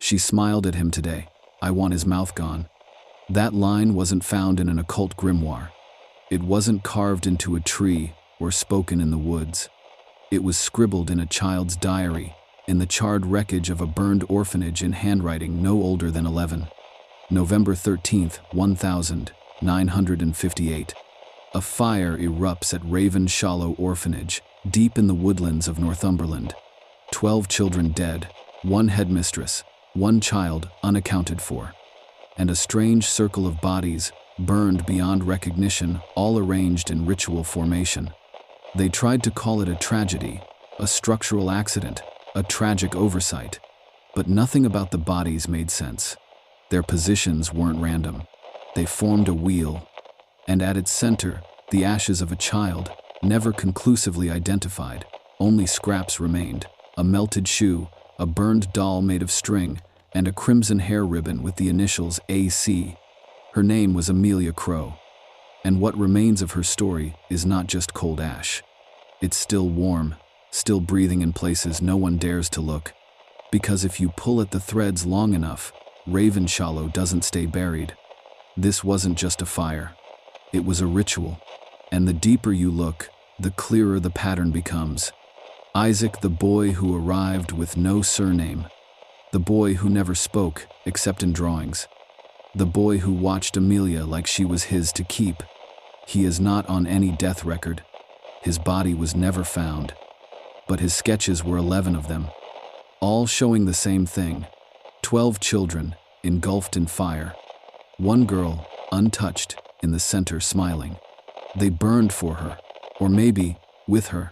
She smiled at him today. I want his mouth gone. That line wasn't found in an occult grimoire. It wasn't carved into a tree or spoken in the woods. It was scribbled in a child's diary, in the charred wreckage of a burned orphanage in handwriting no older than 11. November 13th, 1958. A fire erupts at Ravenshollow Orphanage, deep in the woodlands of Northumberland. 12 children dead, 1 headmistress, 1 child unaccounted for, and a strange circle of bodies, burned beyond recognition, all arranged in ritual formation. They tried to call it a tragedy, a structural accident, a tragic oversight, but nothing about the bodies made sense. Their positions weren't random. They formed a wheel, and at its center, the ashes of a child, never conclusively identified. Only scraps remained: a melted shoe, a burned doll made of string, and a crimson hair ribbon with the initials AC. Her name was Amelia Crowe. And what remains of her story is not just cold ash. It's still warm, still breathing in places no one dares to look. Because if you pull at the threads long enough, Ravenshollow doesn't stay buried. This wasn't just a fire. It was a ritual. And the deeper you look, the clearer the pattern becomes. Isaac, the boy who arrived with no surname. The boy who never spoke, except in drawings. The boy who watched Amelia like she was his to keep. He is not on any death record. His body was never found. But his sketches were 11 of them, all showing the same thing. 12 children, engulfed in fire. 1 girl, untouched, in the center smiling. They burned for her, or maybe with her.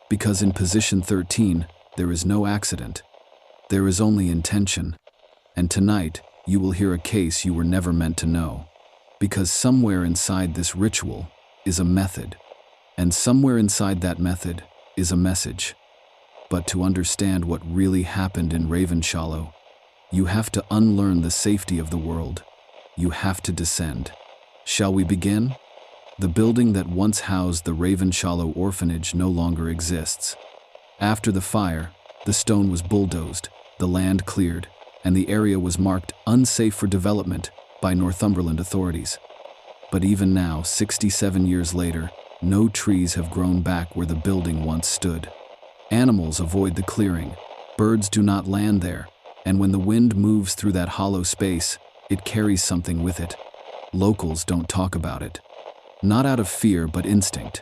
Because in position 13, there is no accident. There is only intention. And tonight, you will hear a case you were never meant to know. Because somewhere inside this ritual is a method. And somewhere inside that method is a message. But to understand what really happened in Ravenshollow, you have to unlearn the safety of the world. You have to descend. Shall we begin? The building that once housed the Ravenshollow Orphanage no longer exists. After the fire, the stone was bulldozed, the land cleared, and the area was marked unsafe for development by Northumberland authorities. But even now, 67 years later, no trees have grown back where the building once stood. Animals avoid the clearing, birds do not land there, and when the wind moves through that hollow space, it carries something with it. Locals don't talk about it. Not out of fear, but instinct.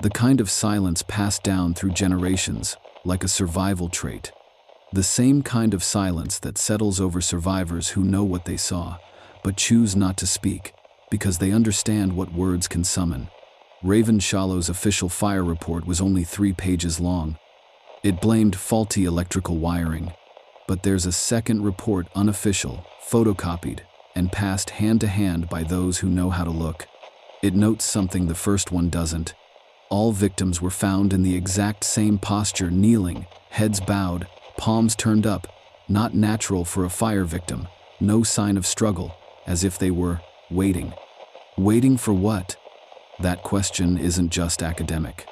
The kind of silence passed down through generations, like a survival trait. The same kind of silence that settles over survivors who know what they saw, but choose not to speak, because they understand what words can summon. Ravenshallow's official fire report was only 3 pages long. It blamed faulty electrical wiring. But there's a second report, unofficial, photocopied, and passed hand to hand by those who know how to look. It notes something the first one doesn't. All victims were found in the exact same posture, kneeling, heads bowed, palms turned up, not natural for a fire victim, no sign of struggle, as if they were waiting. Waiting for what? That question isn't just academic.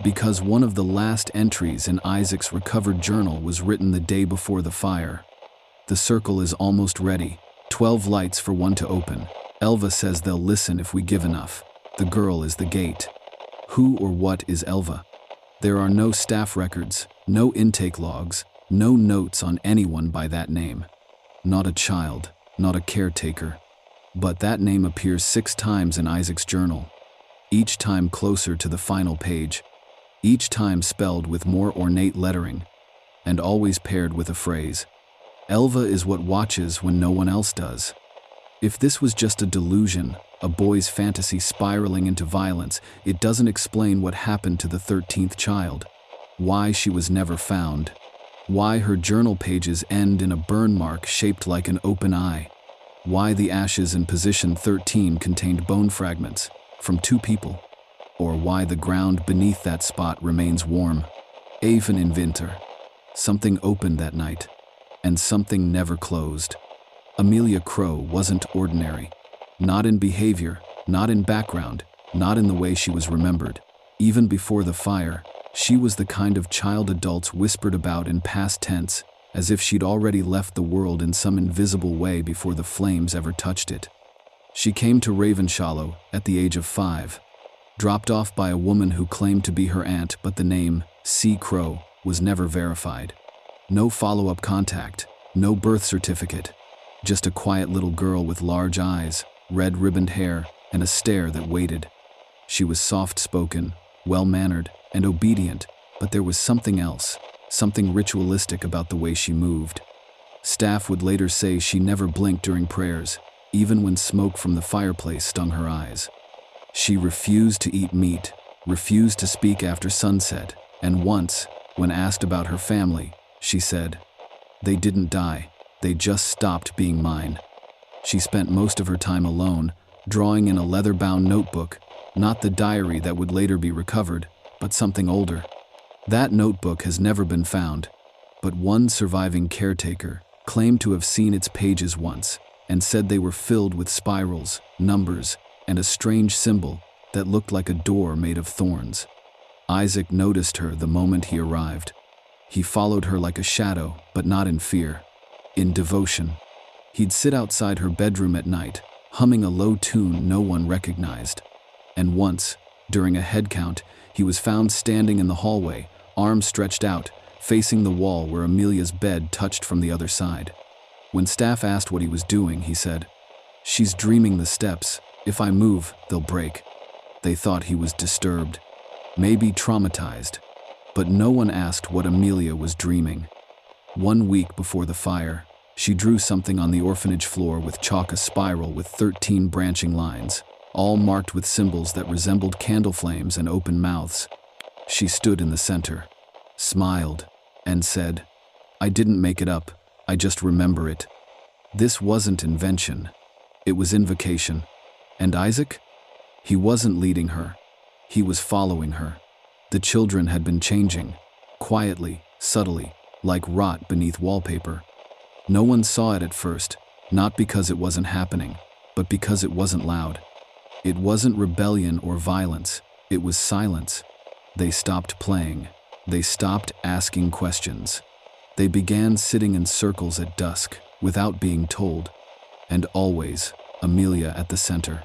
Because one of the last entries in Isaac's recovered journal was written the day before the fire. The circle is almost ready, 12 lights for one to open. Elva says they'll listen if we give enough. The girl is the gate. Who or what is Elva? There are no staff records, no intake logs, no notes on anyone by that name. Not a child, not a caretaker. But that name appears 6 times in Isaac's journal. Each time closer to the final page. Each time spelled with more ornate lettering, and always paired with a phrase. Elva is what watches when no one else does. If this was just a delusion, a boy's fantasy spiraling into violence, it doesn't explain what happened to the 13th child. Why she was never found. Why her journal pages end in a burn mark shaped like an open eye. Why the ashes in position 13 contained bone fragments from 2 people. Or why the ground beneath that spot remains warm. Even in winter. Something opened that night, and something never closed. Amelia Crowe wasn't ordinary. Not in behavior, not in background, not in the way she was remembered. Even before the fire, she was the kind of child adults whispered about in past tense, as if she'd already left the world in some invisible way before the flames ever touched it. She came to Ravenshollow at the age of 5, dropped off by a woman who claimed to be her aunt, but the name, C. Crowe, was never verified. No follow-up contact, no birth certificate, just a quiet little girl with large eyes, red ribboned hair, and a stare that waited. She was soft-spoken, well-mannered, and obedient, but there was something else, something ritualistic about the way she moved. Staff would later say she never blinked during prayers, even when smoke from the fireplace stung her eyes. She refused to eat meat, refused to speak after sunset, and once, when asked about her family, she said, "They didn't die, they just stopped being mine." She spent most of her time alone, drawing in a leather-bound notebook, not the diary that would later be recovered, but something older. That notebook has never been found, but one surviving caretaker claimed to have seen its pages once and said they were filled with spirals, numbers, and a strange symbol that looked like a door made of thorns. Isaac noticed her the moment he arrived. He followed her like a shadow, but not in fear, in devotion. He'd sit outside her bedroom at night, humming a low tune no one recognized. And once, during a head count, he was found standing in the hallway, arms stretched out, facing the wall where Amelia's bed touched from the other side. When staff asked what he was doing, he said, "She's dreaming the steps. If I move, they'll break." They thought he was disturbed, maybe traumatized, but no one asked what Amelia was dreaming. 1 week before the fire, she drew something on the orphanage floor with chalk, a spiral with 13 branching lines, all marked with symbols that resembled candle flames and open mouths. She stood in the center, smiled, and said, "I didn't make it up, I just remember it." This wasn't invention, it was invocation. And Isaac? He wasn't leading her, he was following her. The children had been changing, quietly, subtly, like rot beneath wallpaper. No one saw it at first, not because it wasn't happening, but because it wasn't loud. It wasn't rebellion or violence, it was silence. They stopped playing. They stopped asking questions. They began sitting in circles at dusk, without being told. And always, Amelia at the center.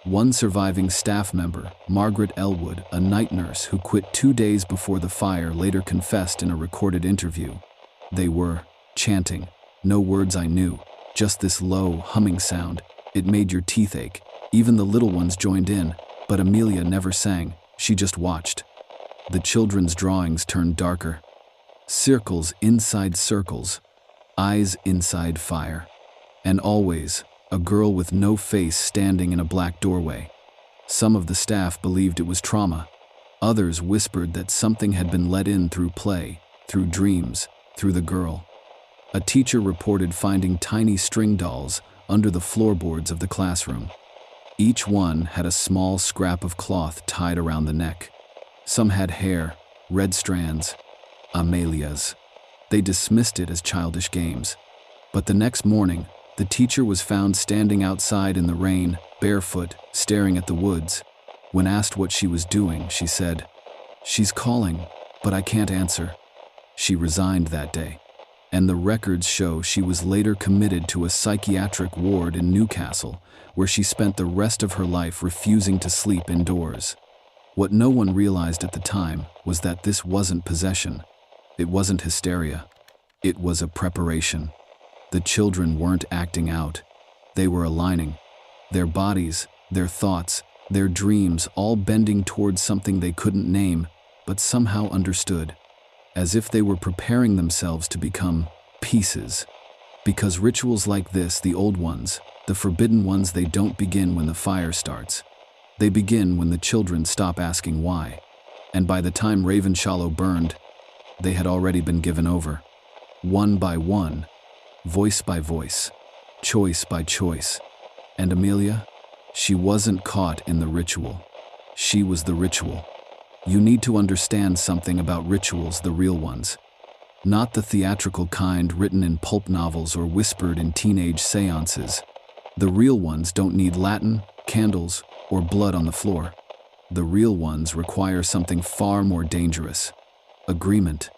One surviving staff member, Margaret Elwood, a night nurse who quit 2 days before the fire, later confessed in a recorded interview. They were chanting. No words I knew, just this low, humming sound. It made your teeth ache. Even the little ones joined in, but Amelia never sang, she just watched. The children's drawings turned darker. Circles inside circles, eyes inside fire. And always, a girl with no face standing in a black doorway. Some of the staff believed it was trauma. Others whispered that something had been let in through play, through dreams, through the girl. A teacher reported finding tiny string dolls under the floorboards of the classroom. Each one had a small scrap of cloth tied around the neck. Some had hair, red strands, Amelia's. They dismissed it as childish games. But the next morning, the teacher was found standing outside in the rain, barefoot, staring at the woods. When asked what she was doing, she said, "She's calling, but I can't answer." She resigned that day, and the records show she was later committed to a psychiatric ward in Newcastle, where she spent the rest of her life refusing to sleep indoors. What no one realized at the time was that this wasn't possession. It wasn't hysteria. It was a preparation. The children weren't acting out. They were aligning. Their bodies, their thoughts, their dreams all bending towards something they couldn't name, but somehow understood. As if they were preparing themselves to become pieces. Because rituals like this, the old ones, the forbidden ones, they don't begin when the fire starts. They begin when the children stop asking why. And by the time Ravenshollow burned, they had already been given over. One by one, voice by voice, choice by choice. And Amelia? She wasn't caught in the ritual. She was the ritual. You need to understand something about rituals, the real ones. Not the theatrical kind written in pulp novels or whispered in teenage seances. The real ones don't need Latin, candles, or blood on the floor. The real ones require something far more dangerous. Agreement.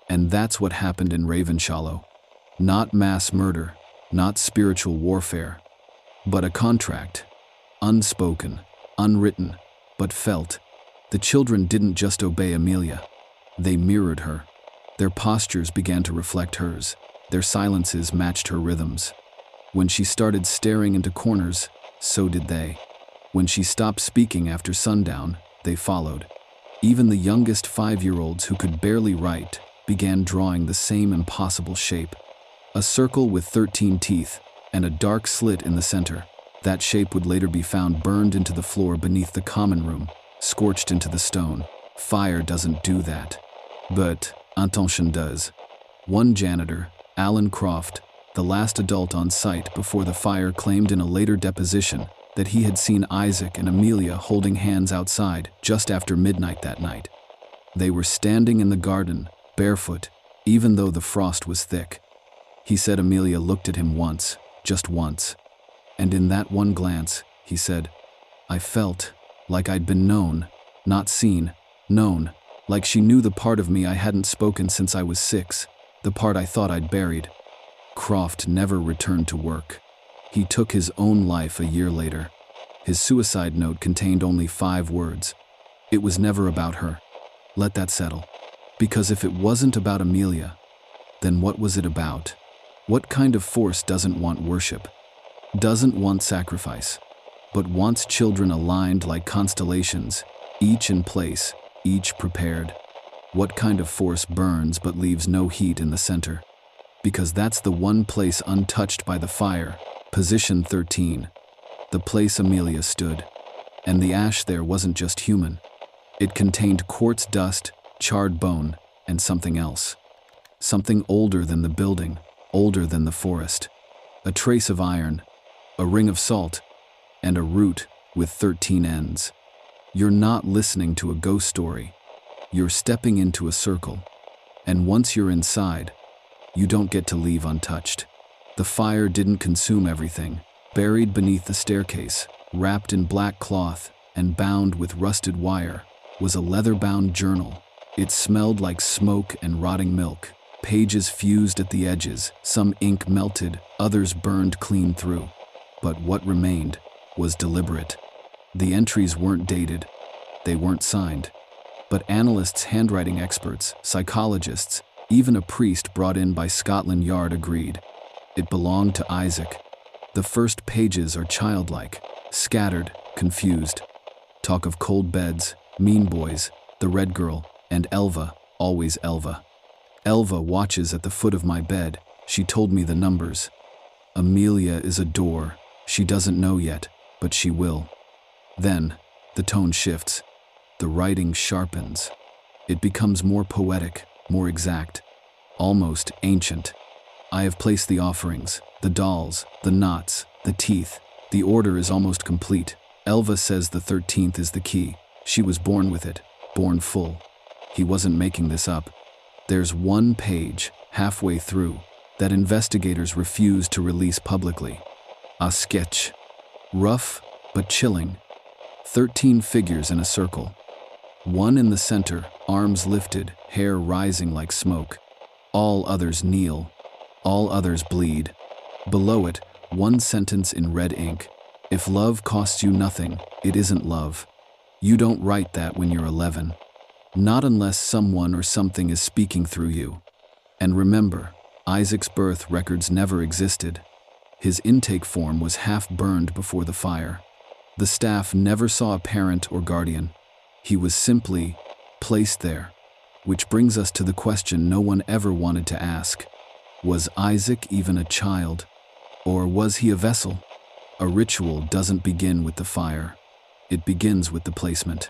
And that's what happened in Ravenshollow. Not mass murder, not spiritual warfare, but a contract. Unspoken, unwritten, but felt. The children didn't just obey Amelia. They mirrored her. Their postures began to reflect hers. Their silences matched her rhythms. When she started staring into corners, so did they. When she stopped speaking after sundown, they followed. Even the youngest 5-year-olds who could barely write began drawing the same impossible shape. A circle with 13 teeth and a dark slit in the center. That shape would later be found burned into the floor beneath the common room, scorched into the stone. Fire doesn't do that. But intention does. One janitor, Alan Croft, the last adult on site before the fire, claimed in a later deposition that he had seen Isaac and Amelia holding hands outside just after midnight that night. They were standing in the garden, barefoot, even though the frost was thick. He said Amelia looked at him once, just once. And in that one glance, he said, I felt like I'd been known, not seen, known, like she knew the part of me I hadn't spoken since I was 6, the part I thought I'd buried. Croft never returned to work. He took his own life a year later. His suicide note contained only 5 words. It was never about her. Let that settle. Because if it wasn't about Amelia, then what was it about? What kind of force doesn't want worship? Doesn't want sacrifice, but wants children aligned like constellations, each in place, each prepared? What kind of force burns but leaves no heat in the center? Because that's the one place untouched by the fire, position 13, the place Amelia stood. And the ash there wasn't just human. It contained quartz dust, charred bone, and something else. Something older than the building, older than the forest. A trace of iron, a ring of salt, and a root with 13 ends. You're not listening to a ghost story. You're stepping into a circle. And once you're inside, you don't get to leave untouched. The fire didn't consume everything. Buried beneath the staircase, wrapped in black cloth and bound with rusted wire, was a leather-bound journal. It smelled like smoke and rotting milk. Pages fused at the edges, some ink melted, others burned clean through. But what remained was deliberate. The entries weren't dated. They weren't signed. But analysts, handwriting experts, psychologists, even a priest brought in by Scotland Yard agreed. It belonged to Isaac. The first pages are childlike, scattered, confused. Talk of cold beds, mean boys, the red girl, and Elva, always Elva. Elva watches at the foot of my bed. She told me the numbers. Amelia is a door. She doesn't know yet, but she will. Then, the tone shifts. The writing sharpens. It becomes more poetic, more exact, almost ancient. I have placed the offerings, the dolls, the knots, the teeth. The order is almost complete. Elva says the 13th is the key. She was born with it, born full. He wasn't making this up. There's one page, halfway through, that investigators refuse to release publicly. A sketch. Rough, but chilling. 13 figures in a circle. One in the center, arms lifted, hair rising like smoke. All others kneel. All others bleed. Below it, one sentence in red ink. If love costs you nothing, it isn't love. You don't write that when you're 11. Not unless someone or something is speaking through you. And remember, Isaac's birth records never existed. His intake form was half burned before the fire. The staff never saw a parent or guardian. He was simply placed there. Which brings us to the question no one ever wanted to ask. Was Isaac even a child? Or was he a vessel? A ritual doesn't begin with the fire. It begins with the placement,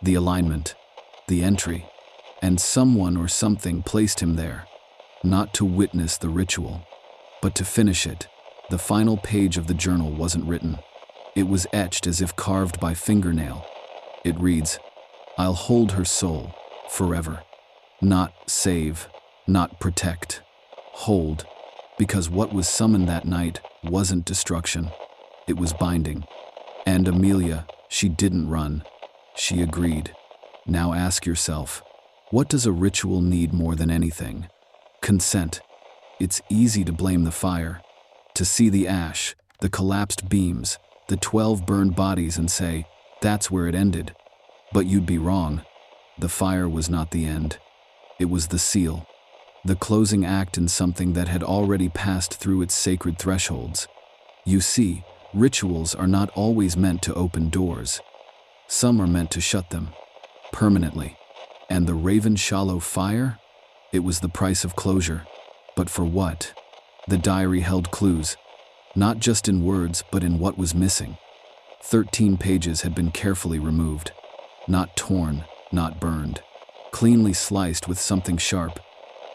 the alignment, the entry. And someone or something placed him there, not to witness the ritual, but to finish it. The final page of the journal wasn't written. It was etched as if carved by fingernail. It reads, I'll hold her soul forever. Not save, not protect. Hold, because what was summoned that night wasn't destruction. It was binding. And Amelia, she didn't run. She agreed. Now ask yourself, what does a ritual need more than anything? Consent. It's easy to blame the fire, to see the ash, the collapsed beams, the 12 burned bodies and say, that's where it ended. But you'd be wrong. The fire was not the end. It was the seal, the closing act in something that had already passed through its sacred thresholds. You see, rituals are not always meant to open doors. Some are meant to shut them, permanently. And the Ravenshollow fire? It was the price of closure. But for what? The diary held clues, not just in words, but in what was missing. 13 pages had been carefully removed, not torn, not burned, cleanly sliced with something sharp.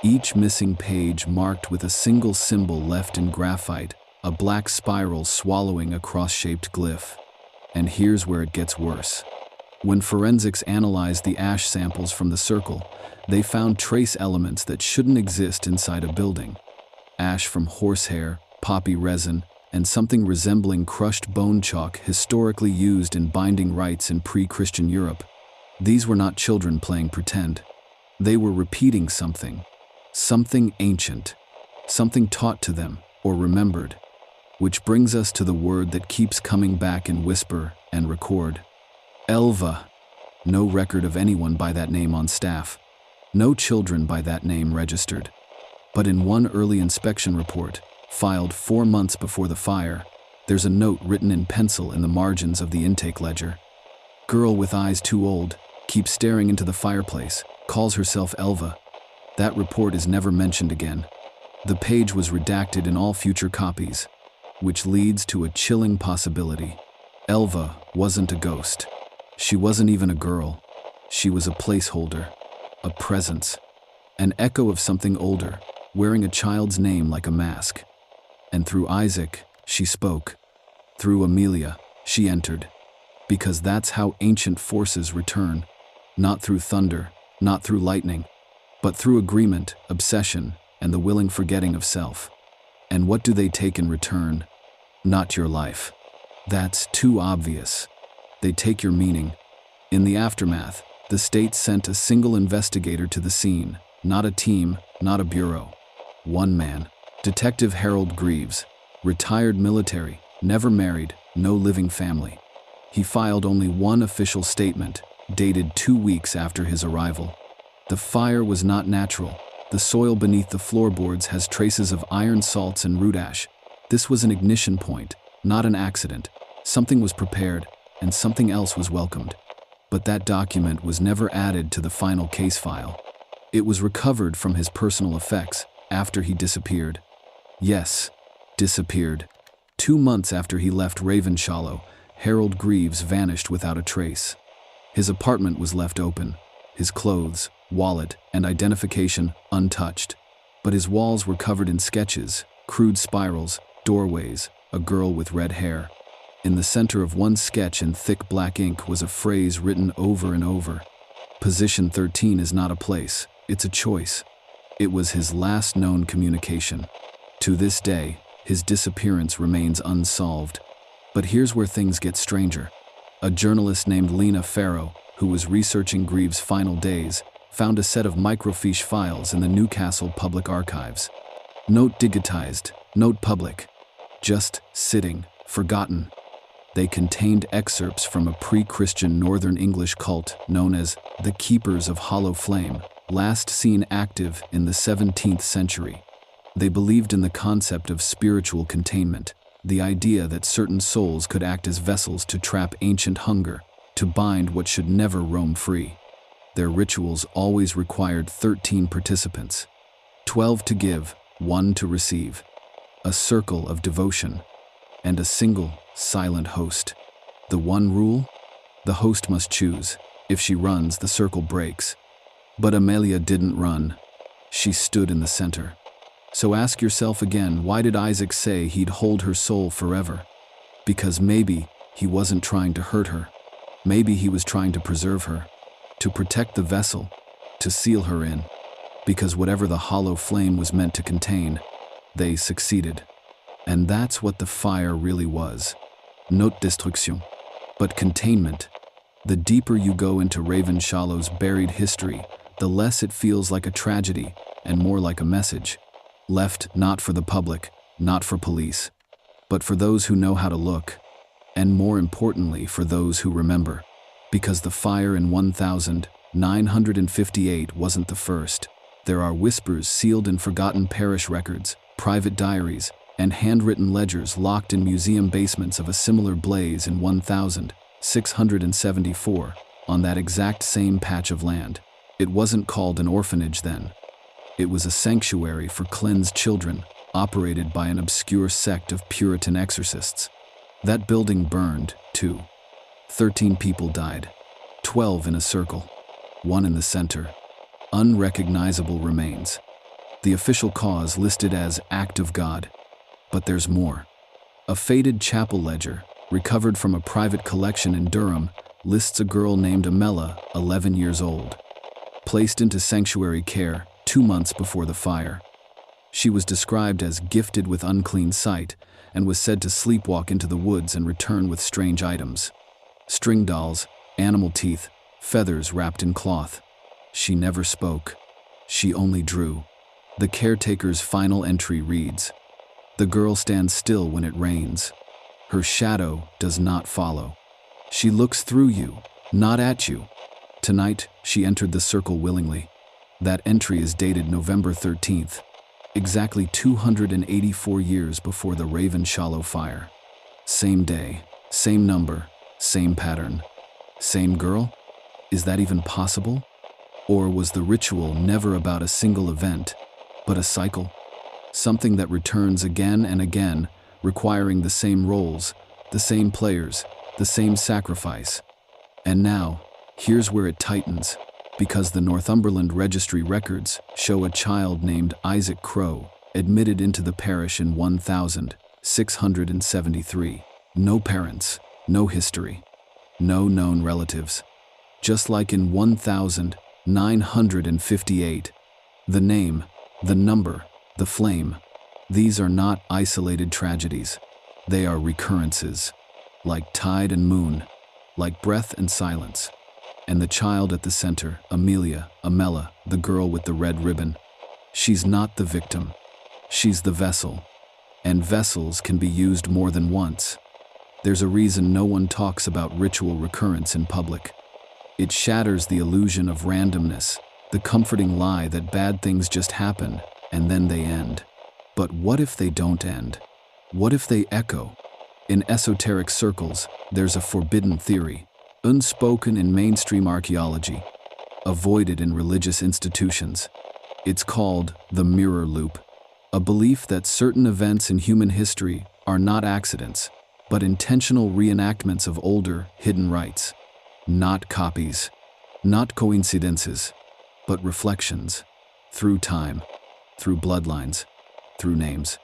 Each missing page marked with a single symbol left in graphite, a black spiral swallowing a cross-shaped glyph. And here's where it gets worse. When forensics analyzed the ash samples from the circle, they found trace elements that shouldn't exist inside a building. Ash from horsehair, poppy resin, and something resembling crushed bone chalk historically used in binding rites in pre-Christian Europe. These were not children playing pretend. They were repeating something ancient, something taught to them or remembered. Which brings us to the word that keeps coming back in whisper and record. Elva. No record of anyone by that name on staff. No children by that name registered. But in one early inspection report, filed 4 months before the fire, there's a note written in pencil in the margins of the intake ledger. Girl with eyes too old, keeps staring into the fireplace, calls herself Elva. That report is never mentioned again. The page was redacted in all future copies, which leads to a chilling possibility. Elva wasn't a ghost. She wasn't even a girl. She was a placeholder, a presence, an echo of something older, wearing a child's name like a mask. And through Isaac, she spoke. Through Amelia, she entered. Because that's how ancient forces return. Not through thunder, not through lightning, but through agreement, obsession, and the willing forgetting of self. And what do they take in return? Not your life. That's too obvious. They take your meaning. In the aftermath, the state sent a single investigator to the scene, not a team, not a bureau. One man, Detective Harold Greaves, retired military, never married, no living family. He filed only one official statement, dated 2 weeks after his arrival. The fire was not natural. The soil beneath the floorboards has traces of iron salts and root ash. This was an ignition point, not an accident. Something was prepared, and something else was welcomed. But that document was never added to the final case file. It was recovered from his personal effects after he disappeared. Yes, disappeared. 2 months after he left Ravenshollow, Harold Greaves vanished without a trace. His apartment was left open, his clothes, wallet, and identification untouched. But his walls were covered in sketches, crude spirals, doorways, a girl with red hair. In the center of one sketch in thick black ink was a phrase written over and over. Position 13 is not a place, it's a choice. It was his last known communication. To this day, his disappearance remains unsolved. But here's where things get stranger. A journalist named Lena Farrow, who was researching Greaves' final days, found a set of microfiche files in the Newcastle Public Archives. Note digitized, note public. Just sitting, forgotten. They contained excerpts from a pre-Christian Northern English cult known as the Keepers of Hollow Flame, last seen active in the 17th century. They believed in the concept of spiritual containment, the idea that certain souls could act as vessels to trap ancient hunger, to bind what should never roam free. Their rituals always required 13 participants, 12 to give, 1 to receive, a circle of devotion, and a single, silent host. The one rule? The host must choose. If she runs, the circle breaks. But Amelia didn't run. She stood in the center. So ask yourself again, why did Isaac say he'd hold her soul forever? Because maybe he wasn't trying to hurt her. Maybe he was trying to preserve her, to protect the vessel, to seal her in. Because whatever the hollow flame was meant to contain, they succeeded. And that's what the fire really was. Not destruction, but containment. The deeper you go into Ravenshallow's buried history, the less it feels like a tragedy and more like a message. Left not for the public, not for police, but for those who know how to look, and more importantly for those who remember, because the fire in 1958 wasn't the first. There are whispers sealed in forgotten parish records, private diaries, and handwritten ledgers locked in museum basements of a similar blaze in 1674, on that exact same patch of land. It wasn't called an orphanage then. It was a sanctuary for cleansed children, operated by an obscure sect of Puritan exorcists. That building burned, too. 13 people died, 12 in a circle, 1 in the center. Unrecognizable remains. The official cause listed as act of God. But there's more. A faded chapel ledger, recovered from a private collection in Durham, lists a girl named Amelia, 11 years old, placed into sanctuary care 2 months before the fire. She was described as gifted with unclean sight and was said to sleepwalk into the woods and return with strange items. String dolls, animal teeth, feathers wrapped in cloth. She never spoke. She only drew. The caretaker's final entry reads, "The girl stands still when it rains. Her shadow does not follow. She looks through you, not at you. Tonight, she entered the circle willingly." That entry is dated November 13th, exactly 284 years before the Ravenshollow fire. Same day, same number, same pattern. Same girl? Is that even possible? Or was the ritual never about a single event, but a cycle? Something that returns again and again, requiring the same roles, the same players, the same sacrifice. And now, here's where it tightens, because the Northumberland registry records show a child named Isaac Crowe admitted into the parish in 1673. No parents, no history, no known relatives. Just like in 1958, the name, the number, the flame, these are not isolated tragedies. They are recurrences, like tide and moon, like breath and silence. And the child at the center, Amelia, the girl with the red ribbon, she's not the victim. She's the vessel. And vessels can be used more than once. There's a reason no one talks about ritual recurrence in public. It shatters the illusion of randomness, the comforting lie that bad things just happen and then they end. But what if they don't end? What if they echo? In esoteric circles, there's a forbidden theory, unspoken in mainstream archaeology, avoided in religious institutions. It's called the mirror loop, a belief that certain events in human history are not accidents, but intentional reenactments of older, hidden rites. Not copies, not coincidences, but reflections, through time, through bloodlines, through names.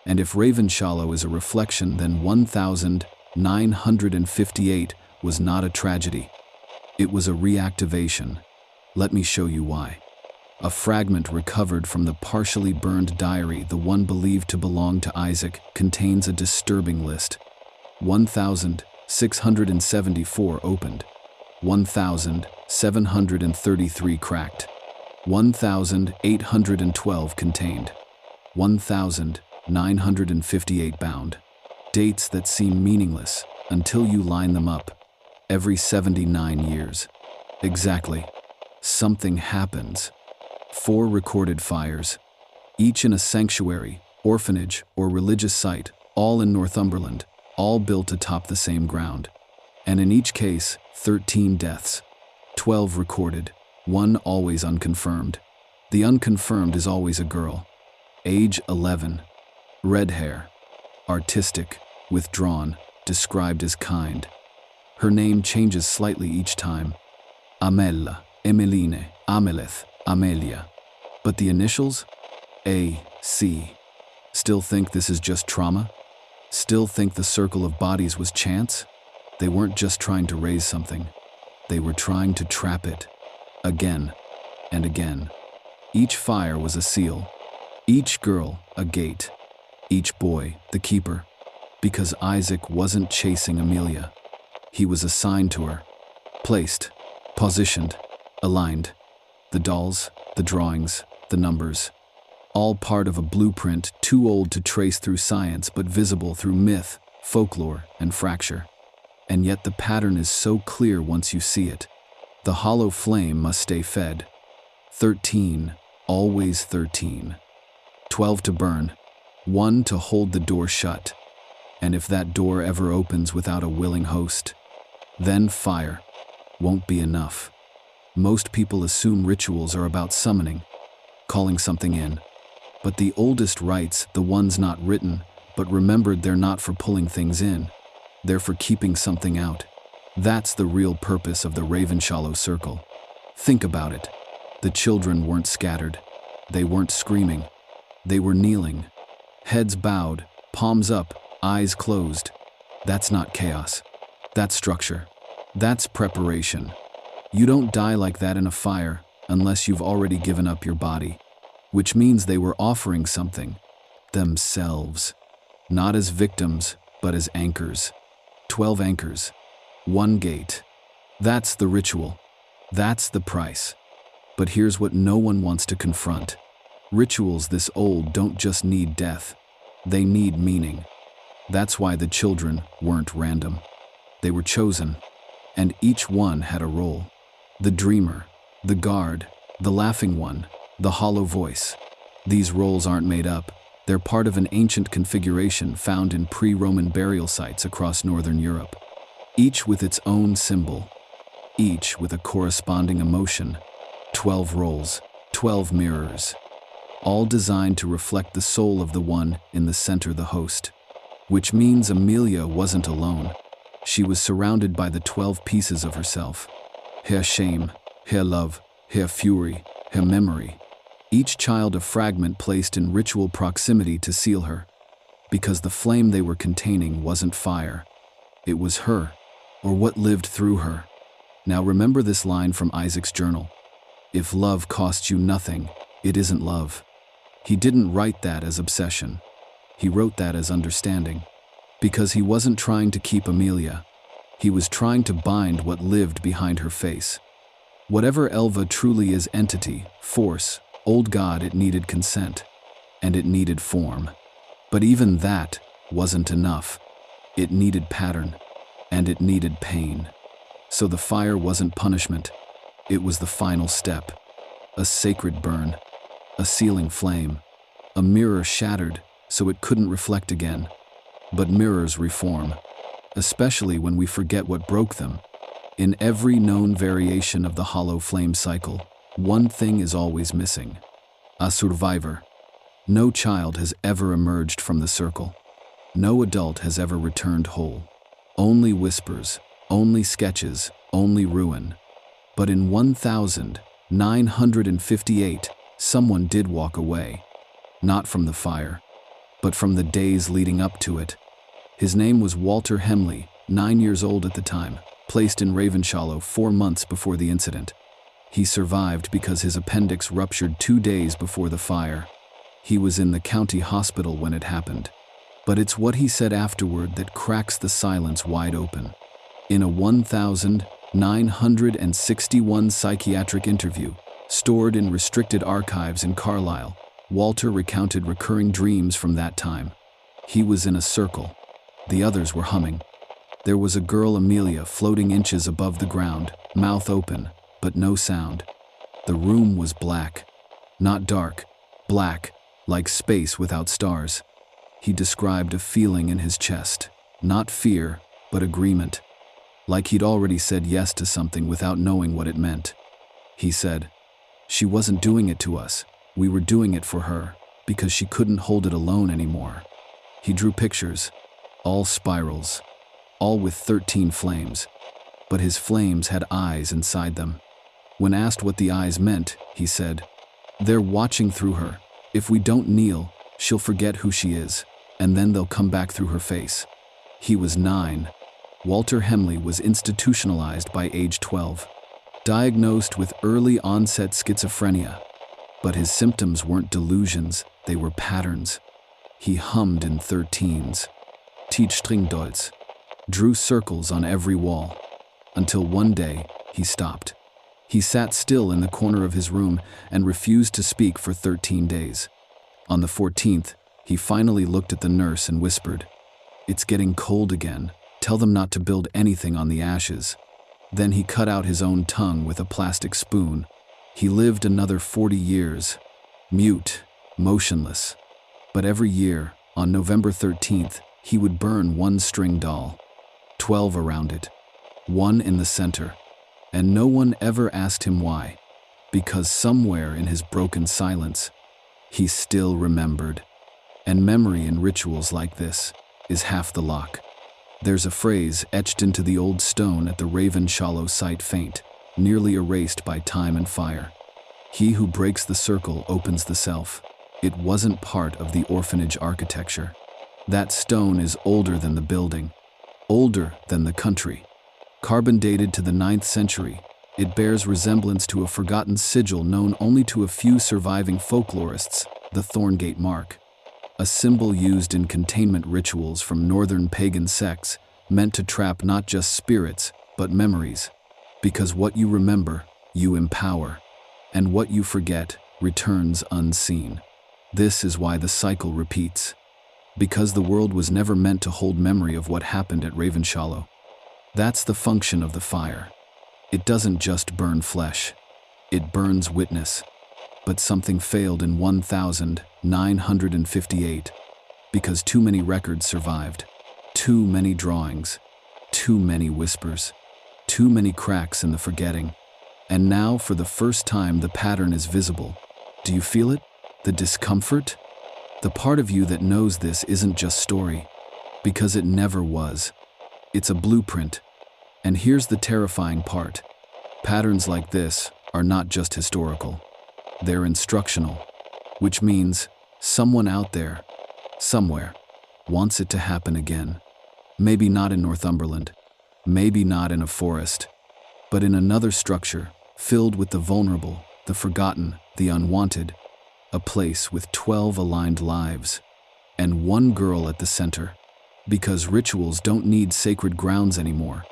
And if Ravenshollow is a reflection, then 1958 was not a tragedy. It was a reactivation. Let me show you why. A fragment recovered from the partially burned diary, the one believed to belong to Isaac, contains a disturbing list. 1,674 opened, 1,733 cracked, 1,812 contained, 1,958 bound. Dates that seem meaningless until you line them up. Every 79 years. Exactly. Something happens. 4 recorded fires, each in a sanctuary, orphanage, or religious site, all in Northumberland, all built atop the same ground. And in each case, 13 deaths. 12 recorded, 1 always unconfirmed. The unconfirmed is always a girl. Age 11. Red hair. Artistic, withdrawn, described as kind. Her name changes slightly each time. Amelia, Emeline, Ameleth, Amelia. But the initials? A.C. Still think this is just trauma? Still think the circle of bodies was chance? They weren't just trying to raise something. They were trying to trap it. Again and again. Each fire was a seal. Each girl, a gate. Each boy, the keeper. Because Isaac wasn't chasing Amelia. He was assigned to her. Placed. Positioned. Aligned. The dolls, the drawings, the numbers. all part of a blueprint too old to trace through science but visible through myth, folklore, and fracture. And yet the pattern is so clear once you see it. The hollow flame must stay fed. 13, always 13. 12 to burn, 1 to hold the door shut. And if that door ever opens without a willing host, then fire won't be enough. Most people assume rituals are about summoning, calling something in. But the oldest rites, the ones not written, but remembered, they're not for pulling things in. They're for keeping something out. That's the real purpose of the Ravenshollow Circle. Think about it. The children weren't scattered. They weren't screaming. They were kneeling. Heads bowed, palms up, eyes closed. That's not chaos. That's structure. That's preparation. You don't die like that in a fire unless you've already given up your body, which means they were offering something, themselves, not as victims, but as anchors. 12 anchors, 1 gate. That's the ritual. That's the price. But here's what no one wants to confront. Rituals this old don't just need death. They need meaning. That's why the children weren't random. They were chosen, and each one had a role. The dreamer, the guard, the laughing one, the hollow voice. These roles aren't made up. They're part of an ancient configuration found in pre-Roman burial sites across northern Europe. Each with its own symbol. Each with a corresponding emotion. 12 roles, 12 mirrors. All designed to reflect the soul of the one in the center, the host. Which means Amelia wasn't alone. She was surrounded by the 12 pieces of herself. Her shame, her love, her fury, her memory. Each child a fragment placed in ritual proximity to seal her. Because the flame they were containing wasn't fire. It was her, or what lived through her. Now remember this line from Isaac's journal. If love costs you nothing, it isn't love. He didn't write that as obsession. He wrote that as understanding. Because he wasn't trying to keep Amelia. He was trying to bind what lived behind her face. Whatever Elva truly is, entity, force, old god, it needed consent. And it needed form. But even that wasn't enough. It needed pattern. And it needed pain. So the fire wasn't punishment. It was the final step. A sacred burn. A sealing flame. A mirror shattered so it couldn't reflect again. But mirrors reform. Especially when we forget what broke them. In every known variation of the hollow flame cycle, one thing is always missing. A survivor. No child has ever emerged from the circle. No adult has ever returned whole. Only whispers, only sketches, only ruin. But in 1958, someone did walk away. Not from the fire, but from the days leading up to it. His name was Walter Hemley, 9 years old at the time, placed in Ravenshollow 4 months before the incident. He survived because his appendix ruptured 2 days before the fire. He was in the county hospital when it happened. But it's what he said afterward that cracks the silence wide open. In a 1961 psychiatric interview, stored in restricted archives in Carlisle, Walter recounted recurring dreams from that time. He was in a circle. The others were humming. There was a girl, Amelia, floating inches above the ground, mouth open, but no sound. The room was black. Not dark, black, like space without stars. He described a feeling in his chest. Not fear, but agreement. Like he'd already said yes to something without knowing what it meant. He said, "She wasn't doing it to us. We were doing it for her, because she couldn't hold it alone anymore." He drew pictures, all spirals, all with 13 flames. But his flames had eyes inside them. When asked what the eyes meant, he said, "They're watching through her. If we don't kneel, she'll forget who she is, and then they'll come back through her face." He was 9. Walter Hemley was institutionalized by age 12, diagnosed with early onset schizophrenia. But his symptoms weren't delusions, they were patterns. He hummed in 13s, Tiefstringdolz, drew circles on every wall, until one day he stopped. He sat still in the corner of his room and refused to speak for 13 days. On the 14th, he finally looked at the nurse and whispered, "It's getting cold again. Tell them not to build anything on the ashes." Then he cut out his own tongue with a plastic spoon. He lived another 40 years, mute, motionless. But every year, on November 13th, he would burn one string doll, 12 around it, one in the center. And no one ever asked him why, because somewhere in his broken silence, he still remembered. And memory in rituals like this is half the lock. There's a phrase etched into the old stone at the Ravenshollow site faint, nearly erased by time and fire. He who breaks the circle opens the self. It wasn't part of the orphanage architecture. That stone is older than the building, older than the country. Carbon dated to the 9th century, it bears resemblance to a forgotten sigil known only to a few surviving folklorists, the Thorngate mark. A symbol used in containment rituals from northern pagan sects, meant to trap not just spirits, but memories. Because what you remember, you empower, and what you forget returns unseen. This is why the cycle repeats. Because the world was never meant to hold memory of what happened at Ravenshollow. That's the function of the fire. It doesn't just burn flesh, it burns witness. But something failed in 1958, because too many records survived, too many drawings, too many whispers, too many cracks in the forgetting. And now, for the first time, the pattern is visible. Do you feel it? The discomfort? The part of you that knows this isn't just story, because it never was. It's a blueprint. And here's the terrifying part. Patterns like this are not just historical. They're instructional, which means someone out there, somewhere, wants it to happen again. Maybe not in Northumberland, maybe not in a forest, but in another structure filled with the vulnerable, the forgotten, the unwanted, a place with 12 aligned lives, and one girl at the center. Because rituals don't need sacred grounds anymore.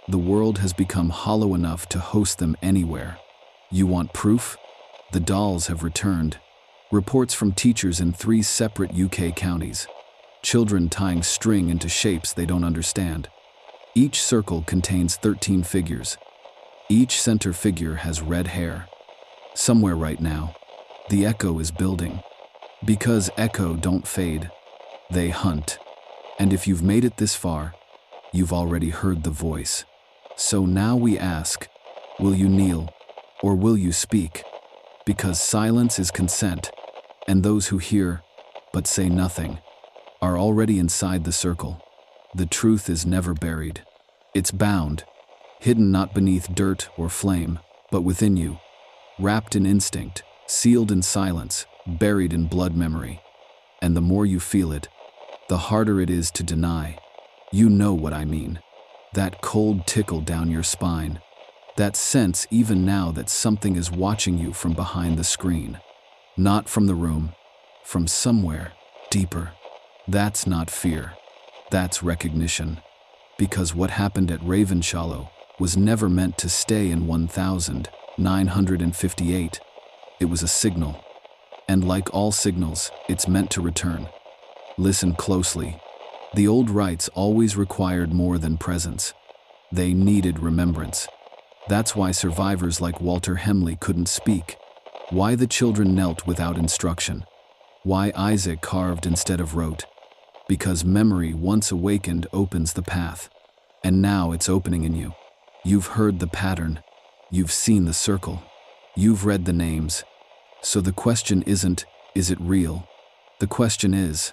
The world has become hollow enough to host them anywhere. You want proof? The dolls have returned. Reports from teachers in 3 separate UK counties. Children tying string into shapes they don't understand. Each circle contains 13 figures. Each center figure has red hair. Somewhere right now, the echo is building. Because echo don't fade. They hunt. And if you've made it this far, you've already heard the voice. So now we ask, will you kneel, or will you speak? Because silence is consent, and those who hear, but say nothing, are already inside the circle. The truth is never buried. It's bound, hidden not beneath dirt or flame, but within you, wrapped in instinct, sealed in silence, buried in blood memory. And the more you feel it, the harder it is to deny. You know what I mean. That cold tickle down your spine. That sense even now that something is watching you from behind the screen. Not from the room, from somewhere deeper. That's not fear. That's recognition. Because what happened at Ravenshollow was never meant to stay in 1958. It was a signal. And like all signals, it's meant to return. Listen closely. The old rites always required more than presence. They needed remembrance. That's why survivors like Walter Hemley couldn't speak. Why the children knelt without instruction. Why Isaac carved instead of wrote. Because memory once awakened opens the path. And now it's opening in you. You've heard the pattern. You've seen the circle. You've read the names. So the question isn't, is it real? The question is,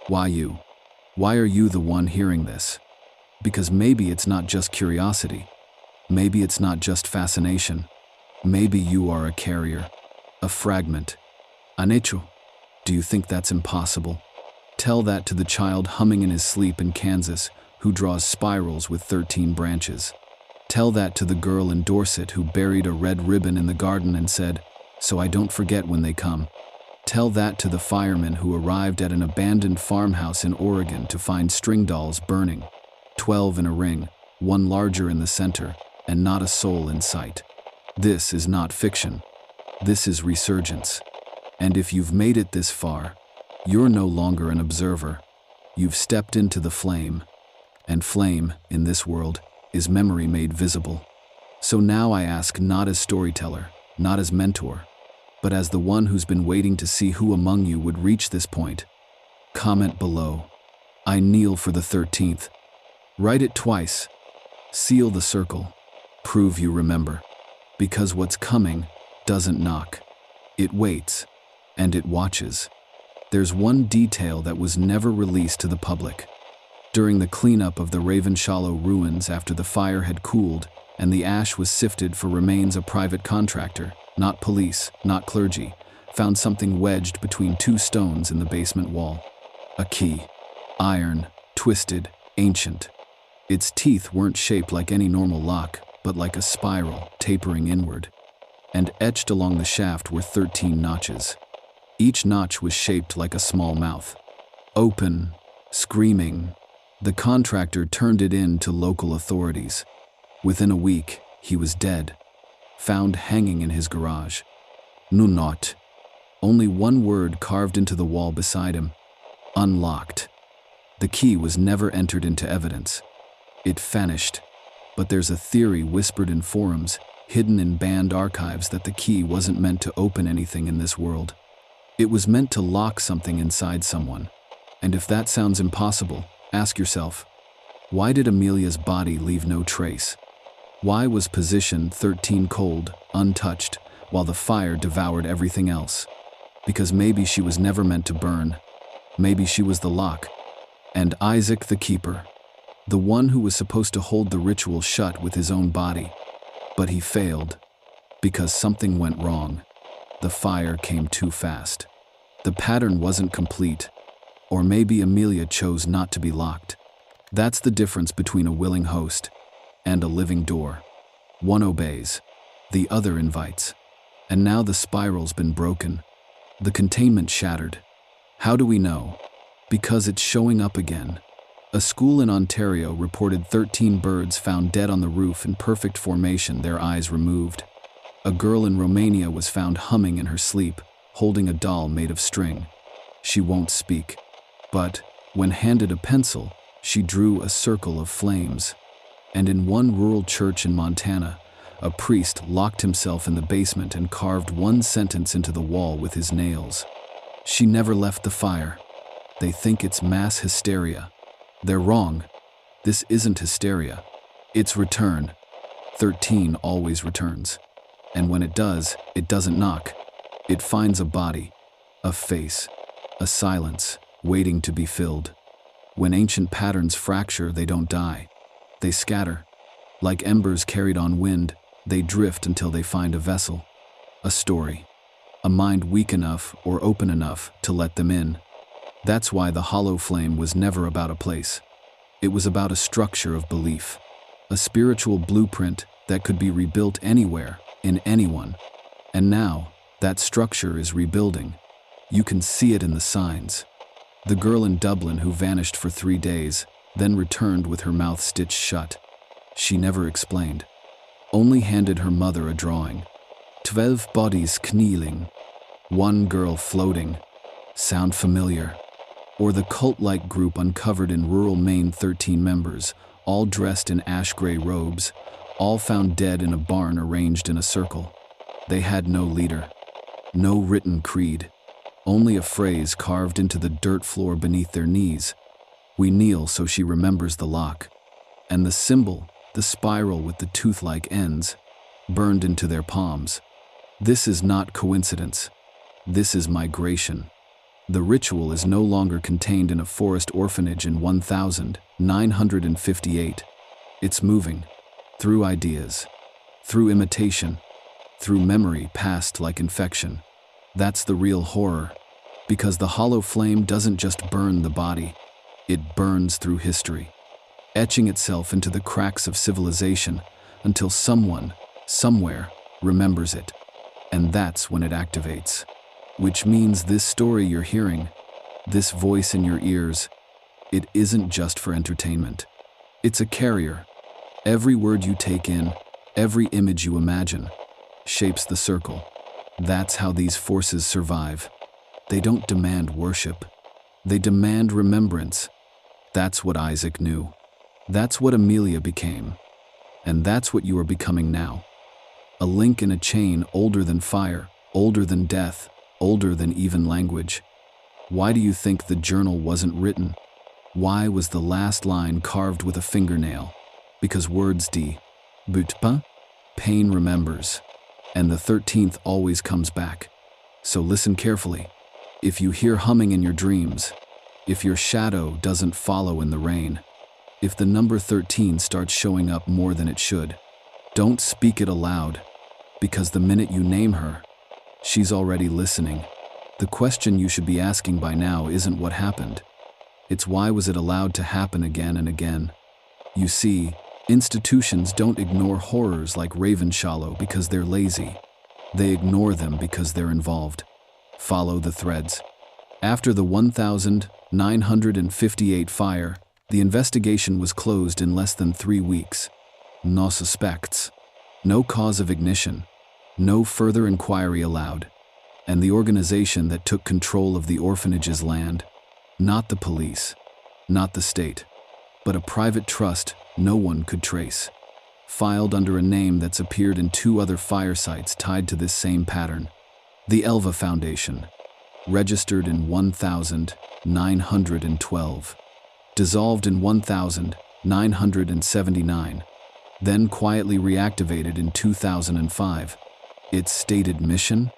why you? Why are you the one hearing this? Because maybe it's not just curiosity. Maybe it's not just fascination. Maybe you are a carrier, a fragment, an hecho. Do you think that's impossible? Tell that to the child humming in his sleep in Kansas who draws spirals with 13 branches. Tell that to the girl in Dorset who buried a red ribbon in the garden and said, "So I don't forget when they come." Tell that to the fireman who arrived at an abandoned farmhouse in Oregon to find string dolls burning, 12 in a ring, one larger in the center, and not a soul in sight. This is not fiction. This is resurgence. And if you've made it this far, You're no longer an observer. You've stepped into the flame. And flame, in this world, is memory made visible. So now I ask, not as storyteller, not as mentor, but as the one who's been waiting to see who among you would reach this point. Comment below. I kneel for the 13th. Write it twice. Seal the circle. Prove you remember. Because what's coming doesn't knock. It waits. And it watches. There's one detail that was never released to the public. During the cleanup of the Ravenshollow ruins after the fire had cooled and the ash was sifted for remains, a private contractor, not police, not clergy, found something wedged between two stones in the basement wall. A key. Iron, twisted, ancient. Its teeth weren't shaped like any normal lock, but like a spiral, tapering inward. And etched along the shaft were 13 notches. Each notch was shaped like a small mouth. Open, screaming. The contractor turned it in to local authorities. Within a week, he was dead. Found hanging in his garage. No not. Only one word carved into the wall beside him. Unlocked. The key was never entered into evidence. It vanished. But there's a theory whispered in forums, hidden in banned archives, that the key wasn't meant to open anything in this world. It was meant to lock something inside someone. And if that sounds impossible, ask yourself, why did Amelia's body leave no trace? Why was position 13 cold, untouched, while the fire devoured everything else? Because maybe she was never meant to burn. Maybe she was the lock. And Isaac the keeper. The one who was supposed to hold the ritual shut with his own body. But he failed. Because something went wrong. The fire came too fast. The pattern wasn't complete. Or maybe Amelia chose not to be locked. That's the difference between a willing host and a living door. One obeys, the other invites. And now the spiral's been broken. The containment shattered. How do we know? Because it's showing up again. A school in Ontario reported 13 birds found dead on the roof in perfect formation, their eyes removed. A girl in Romania was found humming in her sleep, holding a doll made of string. She won't speak. But, when handed a pencil, she drew a circle of flames. And in one rural church in Montana, a priest locked himself in the basement and carved one sentence into the wall with his nails. She never left the fire. They think it's mass hysteria. They're wrong. This isn't hysteria. It's return. 13 always returns. And when it does, it doesn't knock. It finds a body, a face, a silence, waiting to be filled. When ancient patterns fracture, they don't die. They scatter. Like embers carried on wind, they drift until they find a vessel, a story, a mind weak enough or open enough to let them in. That's why the hollow flame was never about a place. It was about a structure of belief, a spiritual blueprint that could be rebuilt anywhere, in anyone. And now, that structure is rebuilding. You can see it in the signs. The girl in Dublin who vanished for 3 days, then returned with her mouth stitched shut. She never explained. Only handed her mother a drawing. 12 bodies kneeling. One girl floating. Sound familiar? Or the cult-like group uncovered in rural Maine, 13 members, all dressed in ash-gray robes, all found dead in a barn arranged in a circle. They had no leader. No written creed. Only a phrase carved into the dirt floor beneath their knees. We kneel so she remembers the lock. And the symbol, the spiral with the tooth-like ends, burned into their palms. This is not coincidence. This is migration. The ritual is no longer contained in a forest orphanage in 1958. It's moving. Through ideas. Through imitation. Through memory passed like infection. That's the real horror. Because the hollow flame doesn't just burn the body. It burns through history, etching itself into the cracks of civilization until someone, somewhere, remembers it. And that's when it activates. Which means this story you're hearing, this voice in your ears, it isn't just for entertainment. It's a carrier. Every word you take in, every image you imagine, shapes the circle. That's how these forces survive. They don't demand worship. They demand remembrance. That's what Isaac knew. That's what Amelia became. And that's what you are becoming now. A link in a chain older than fire, older than death, older than even language. Why do you think the journal wasn't written? Why was the last line carved with a fingernail? Because words but pas? Pain remembers. And the 13th always comes back. So listen carefully. If you hear humming in your dreams, if your shadow doesn't follow in the rain, if the number 13 starts showing up more than it should, don't speak it aloud, because the minute you name her, she's already listening. The question you should be asking by now isn't what happened. It's why was it allowed to happen again and again? You see, institutions don't ignore horrors like Ravenshollow because they're lazy. They ignore them because they're involved. Follow the threads. After the 1958 fire, the investigation was closed in less than 3 weeks. No suspects. No cause of ignition. No further inquiry allowed. And the organization that took control of the orphanage's land, not the police, not the state, but a private trust no one could trace, filed under a name that's appeared in 2 other fire sites tied to this same pattern. The Elva Foundation, registered in 1912, dissolved in 1979, then quietly reactivated in 2005. Its stated mission?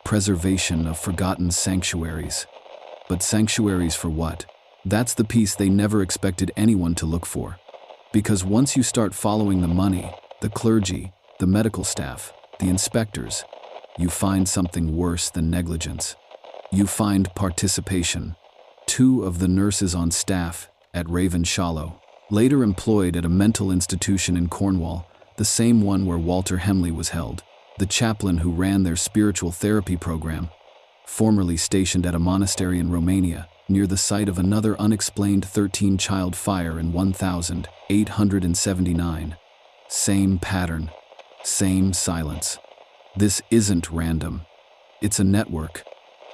Preservation of forgotten sanctuaries. But sanctuaries for what? That's the piece they never expected anyone to look for. Because once you start following the money, the clergy, the medical staff, the inspectors, you find something worse than negligence. You find participation. 2 of the nurses on staff at Ravenshollow, later employed at a mental institution in Cornwall, the same one where Walter Hemley was held, the chaplain who ran their spiritual therapy program, formerly stationed at a monastery in Romania, near the site of another unexplained 13-child fire in 1879. Same pattern, same silence. This isn't random. It's a network.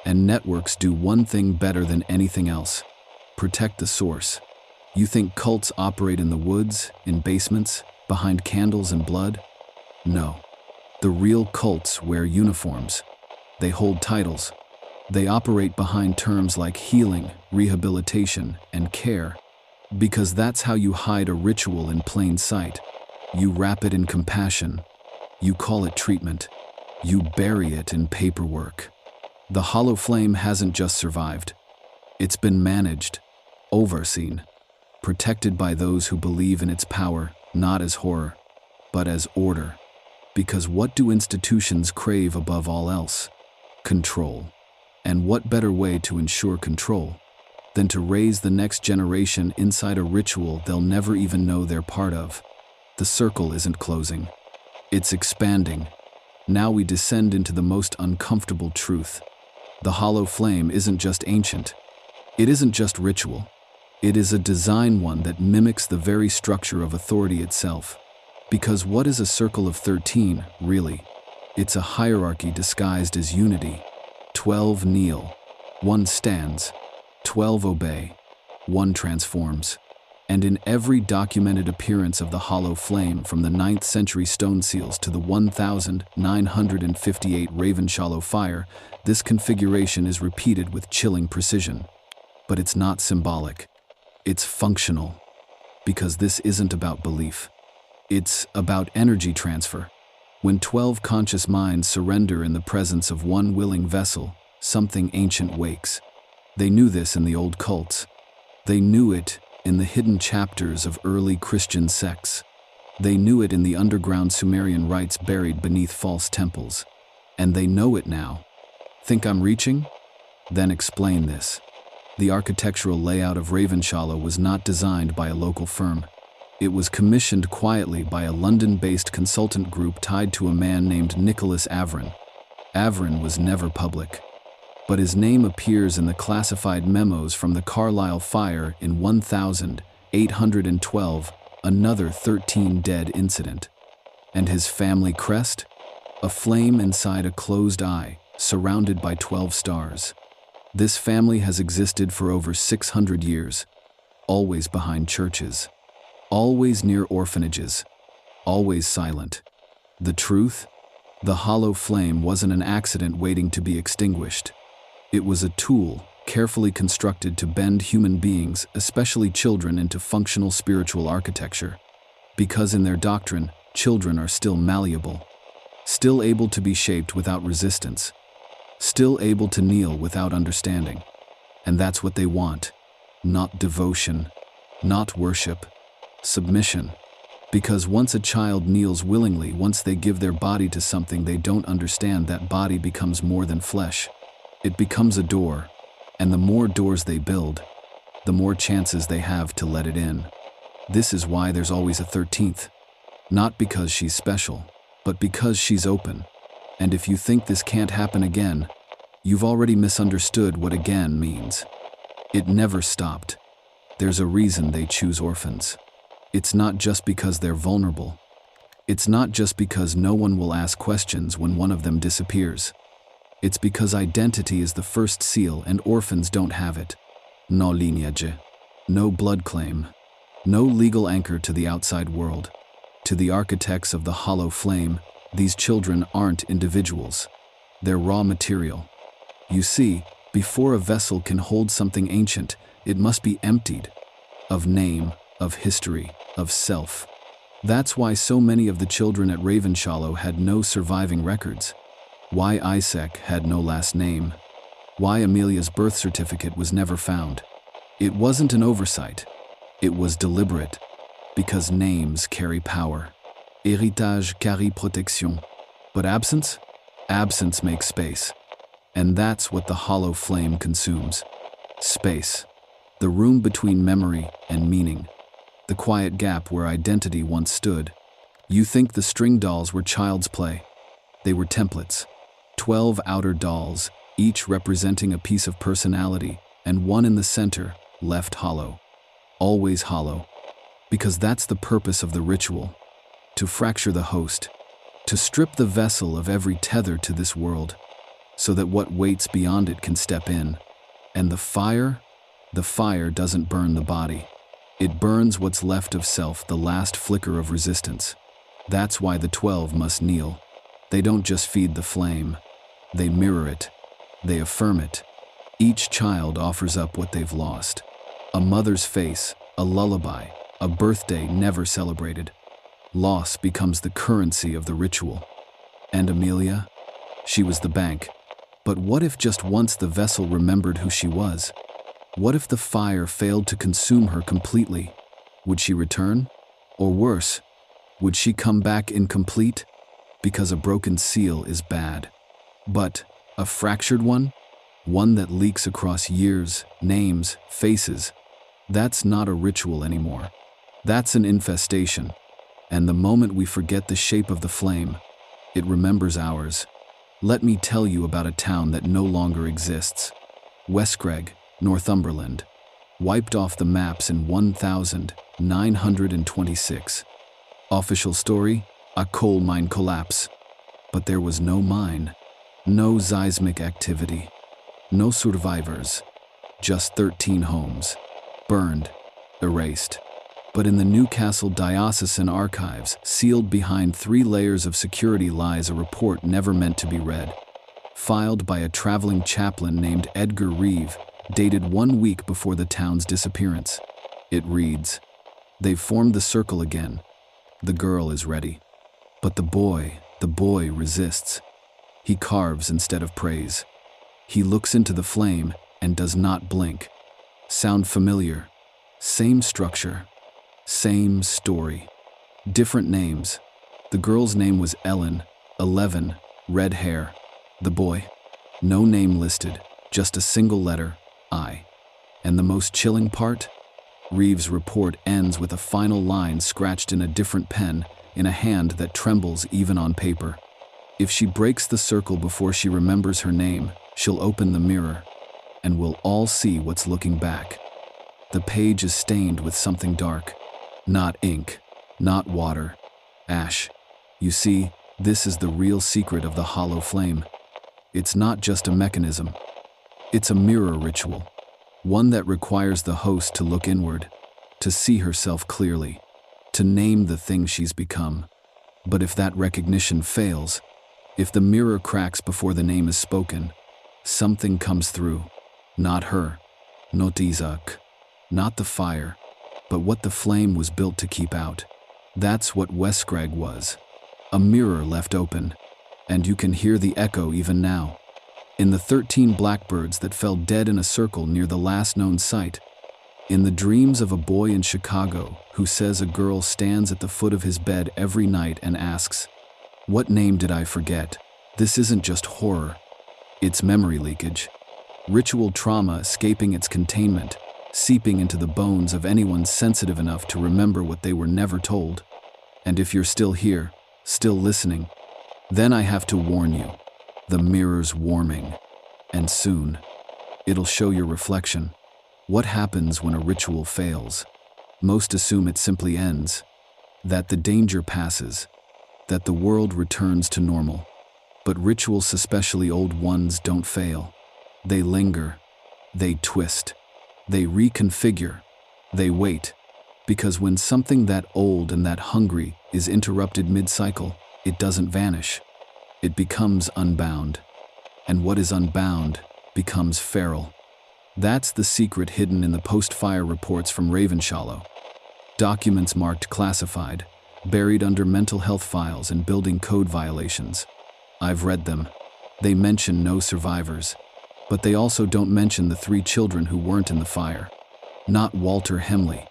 And networks do one thing better than anything else: protect the source. You think cults operate in the woods, in basements, behind candles and blood? No. The real cults wear uniforms. They hold titles. They operate behind terms like healing, rehabilitation, and care. Because that's how you hide a ritual in plain sight. You wrap it in compassion. You call it treatment. You bury it in paperwork. The hollow flame hasn't just survived. It's been managed, overseen, protected by those who believe in its power, not as horror, but as order. Because what do institutions crave above all else? Control. And what better way to ensure control than to raise the next generation inside a ritual they'll never even know they're part of? The circle isn't closing. It's expanding. Now we descend into the most uncomfortable truth. The hollow flame isn't just ancient. It isn't just ritual. It is a design one that mimics the very structure of authority itself. Because what is a circle of 13, really? It's a hierarchy disguised as unity. 12 kneel, 1 stands, 12 obey, 1 transforms. And in every documented appearance of the hollow flame, from the 9th century stone seals to the 1958 Ravenshollow fire, this configuration is repeated with chilling precision. But it's not symbolic. It's functional. Because this isn't about belief. It's about energy transfer. When 12 conscious minds surrender in the presence of 1 willing vessel, something ancient wakes. They knew this in the old cults. They knew it in the hidden chapters of early Christian sects. They knew it in the underground Sumerian rites buried beneath false temples. And they know it now. Think I'm reaching? Then explain this. The architectural layout of Ravenshollow was not designed by a local firm. It was commissioned quietly by a London-based consultant group tied to a man named Nicholas Averin. Averin was never public, but his name appears in the classified memos from the Carlisle fire in 1812, another 13 dead incident. And his family crest? A flame inside a closed eye, surrounded by 12 stars. This family has existed for over 600 years, always behind churches, always near orphanages, always silent. The truth? The hollow flame wasn't an accident waiting to be extinguished. It was a tool carefully constructed to bend human beings, especially children, into functional spiritual architecture. Because in their doctrine, children are still malleable, still able to be shaped without resistance, still able to kneel without understanding. And that's what they want. Not devotion, not worship, submission. Because once a child kneels willingly, once they give their body to something they don't understand, that body becomes more than flesh. It becomes a door, and the more doors they build, the more chances they have to let it in. This is why there's always a 13th. Not because she's special, but because she's open. And if you think this can't happen again, you've already misunderstood what again means. It never stopped. There's a reason they choose orphans. It's not just because they're vulnerable. It's not just because no one will ask questions when one of them disappears. It's because identity is the first seal and orphans don't have it. No lineage, no blood claim, no legal anchor to the outside world. To the architects of the hollow flame, these children aren't individuals. They're raw material. You see, before a vessel can hold something ancient, it must be emptied of name, of history, of self. That's why so many of the children at Ravenshollow had no surviving records. Why Isaac had no last name. Why Amelia's birth certificate was never found. It wasn't an oversight. It was deliberate. Because names carry power. Héritage carry protection. But absence? Absence makes space. And that's what the hollow flame consumes. Space. The room between memory and meaning. The quiet gap where identity once stood. You think the string dolls were child's play. They were templates. 12 outer dolls, each representing a piece of personality, and one in the center, left hollow. Always hollow. Because that's the purpose of the ritual. To fracture the host. To strip the vessel of every tether to this world. So that what waits beyond it can step in. And the fire doesn't burn the body. It burns what's left of self, the last flicker of resistance. That's why the 12 must kneel. They don't just feed the flame. They mirror it. They affirm it. Each child offers up what they've lost. A mother's face, a lullaby, a birthday never celebrated. Loss becomes the currency of the ritual. And Amelia? She was the bank. But what if just once the vessel remembered who she was? What if the fire failed to consume her completely? Would she return? Or worse, would she come back incomplete? Because a broken seal is bad. But a fractured one? One that leaks across years, names, faces. That's not a ritual anymore. That's an infestation. And the moment we forget the shape of the flame, it remembers ours. Let me tell you about a town that no longer exists. Westcregg, Northumberland, wiped off the maps in 1926. Official story, a coal mine collapse. But there was no mine, no seismic activity, no survivors, just 13 homes, burned, erased. But in the Newcastle Diocesan Archives, sealed behind 3 layers of security, lies a report never meant to be read, filed by a traveling chaplain named Edgar Reeve, dated 1 week before the town's disappearance. It reads, "They've formed the circle again. The girl is ready. But the boy resists. He carves instead of prays. He looks into the flame and does not blink." Sound familiar? Same structure. Same story. Different names. The girl's name was Ellen, 11, red hair. The boy? No name listed, just a single letter, I. And the most chilling part? Reeves' report ends with a final line scratched in a different pen, in a hand that trembles even on paper. If she breaks the circle before she remembers her name, she'll open the mirror, and we'll all see what's looking back. The page is stained with something dark. Not ink, not water, ash. You see, this is the real secret of the hollow flame. It's not just a mechanism. It's a mirror ritual, one that requires the host to look inward, to see herself clearly, to name the thing she's become. But if that recognition fails, if the mirror cracks before the name is spoken, something comes through. Not her, not Isaac, not the fire, but what the flame was built to keep out. That's what Weskreg was. A mirror left open, and you can hear the echo even now. In the 13 blackbirds that fell dead in a circle near the last known site. In the dreams of a boy in Chicago who says a girl stands at the foot of his bed every night and asks, "What name did I forget?" This isn't just horror. It's memory leakage. Ritual trauma escaping its containment, seeping into the bones of anyone sensitive enough to remember what they were never told. And if you're still here, still listening, then I have to warn you. The mirror's warming. And soon, it'll show your reflection. What happens when a ritual fails? Most assume it simply ends, that the danger passes, that the world returns to normal. But rituals, especially old ones, don't fail. They linger, they twist, they reconfigure, they wait. Because when something that old and that hungry is interrupted mid-cycle, it doesn't vanish. It becomes unbound. And what is unbound becomes feral. That's the secret hidden in the post-fire reports from Ravenshollow. Documents marked classified, buried under mental health files and building code violations. I've read them. They mention no survivors. But they also don't mention the 3 children who weren't in the fire. Not Walter Hemley.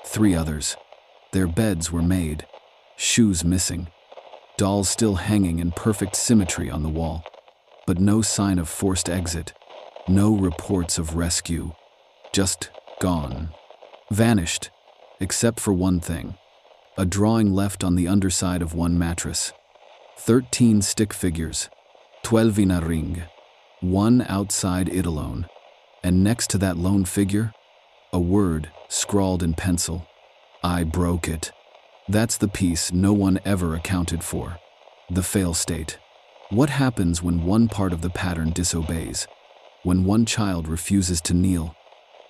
3 others. Their beds were made. Shoes missing. Dolls still hanging in perfect symmetry on the wall. But no sign of forced exit. No reports of rescue. Just gone. Vanished. Except for one thing. A drawing left on the underside of one mattress. 13 stick figures. 12 in a ring. 1 outside it alone. And next to that lone figure, a word scrawled in pencil. I broke it. That's the piece no one ever accounted for. The fail state. What happens when one part of the pattern disobeys? When one child refuses to kneel?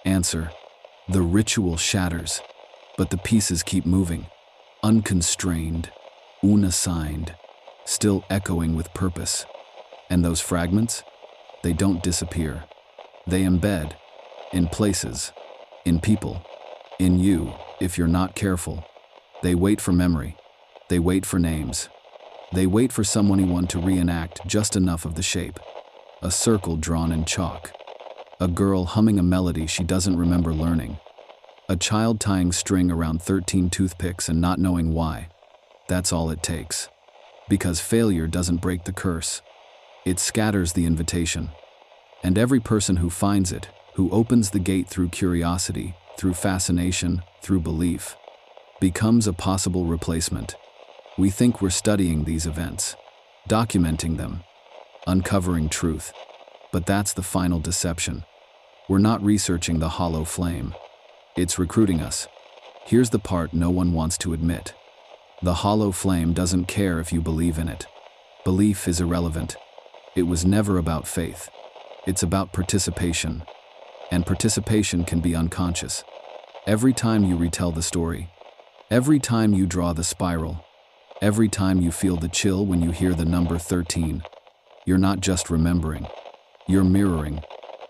Answer: the ritual shatters, but the pieces keep moving, unconstrained, unassigned, still echoing with purpose. And those fragments? They don't disappear. They embed, in places, in people, in you, if you're not careful. They wait for memory. They wait for names. They wait for someone to reenact just enough of the shape. A circle drawn in chalk. A girl humming a melody she doesn't remember learning. A child tying string around 13 toothpicks and not knowing why. That's all it takes. Because failure doesn't break the curse. It scatters the invitation. And every person who finds it, who opens the gate through curiosity, through fascination, through belief, becomes a possible replacement. We think we're studying these events, documenting them, uncovering truth. But that's the final deception. We're not researching the hollow flame. It's recruiting us. Here's the part no one wants to admit. The hollow flame doesn't care if you believe in it. Belief is irrelevant. It was never about faith. It's about participation. And participation can be unconscious. Every time you retell the story, every time you draw the spiral, every time you feel the chill when you hear the number 13, you're not just remembering, you're mirroring.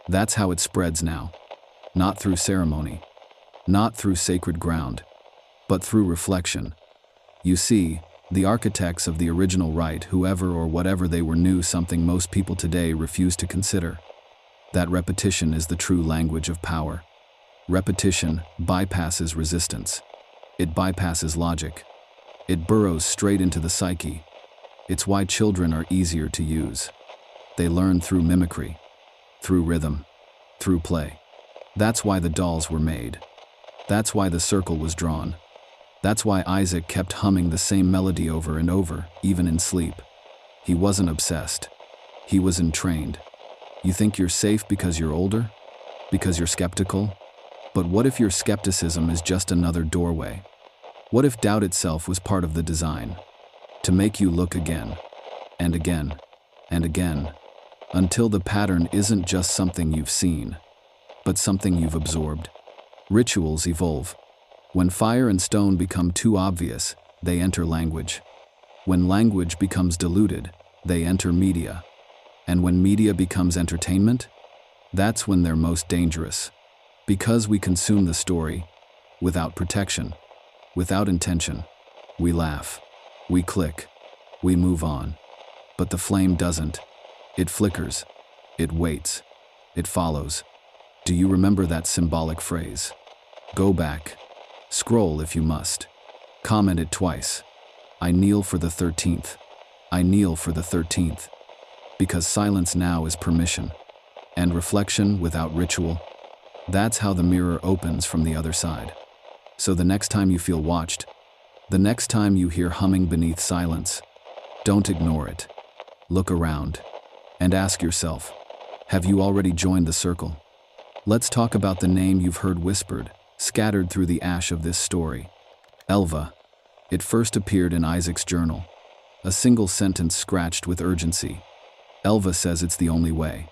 That's how it spreads now. Not through ceremony, not through sacred ground, but through reflection. You see, the architects of the original rite, whoever or whatever they were, knew something most people today refuse to consider. That repetition is the true language of power. Repetition bypasses resistance. It bypasses logic. It burrows straight into the psyche. It's why children are easier to use. They learn through mimicry, through rhythm, through play. That's why the dolls were made. That's why the circle was drawn. That's why Isaac kept humming the same melody over and over, even in sleep. He wasn't obsessed. He was entrained. You think you're safe because you're older? Because you're skeptical? But what if your skepticism is just another doorway? What if doubt itself was part of the design? To make you look again, and again, and again, until the pattern isn't just something you've seen, but something you've absorbed. Rituals evolve. When fire and stone become too obvious, they enter language. When language becomes diluted, they enter media. And when media becomes entertainment, that's when they're most dangerous. Because we consume the story without protection, without intention. We laugh, we click, we move on. But the flame doesn't. It flickers, it waits, it follows. Do you remember that symbolic phrase? Go back. Scroll if you must. Comment it twice. I kneel for the 13th. I kneel for the 13th. Because silence now is permission. And reflection without ritual. That's how the mirror opens from the other side. So the next time you feel watched, the next time you hear humming beneath silence, don't ignore it. Look around and ask yourself, have you already joined the circle? Let's talk about the name you've heard whispered, scattered through the ash of this story. Elva. It first appeared in Isaac's journal. A single sentence scratched with urgency. Elva says it's the only way.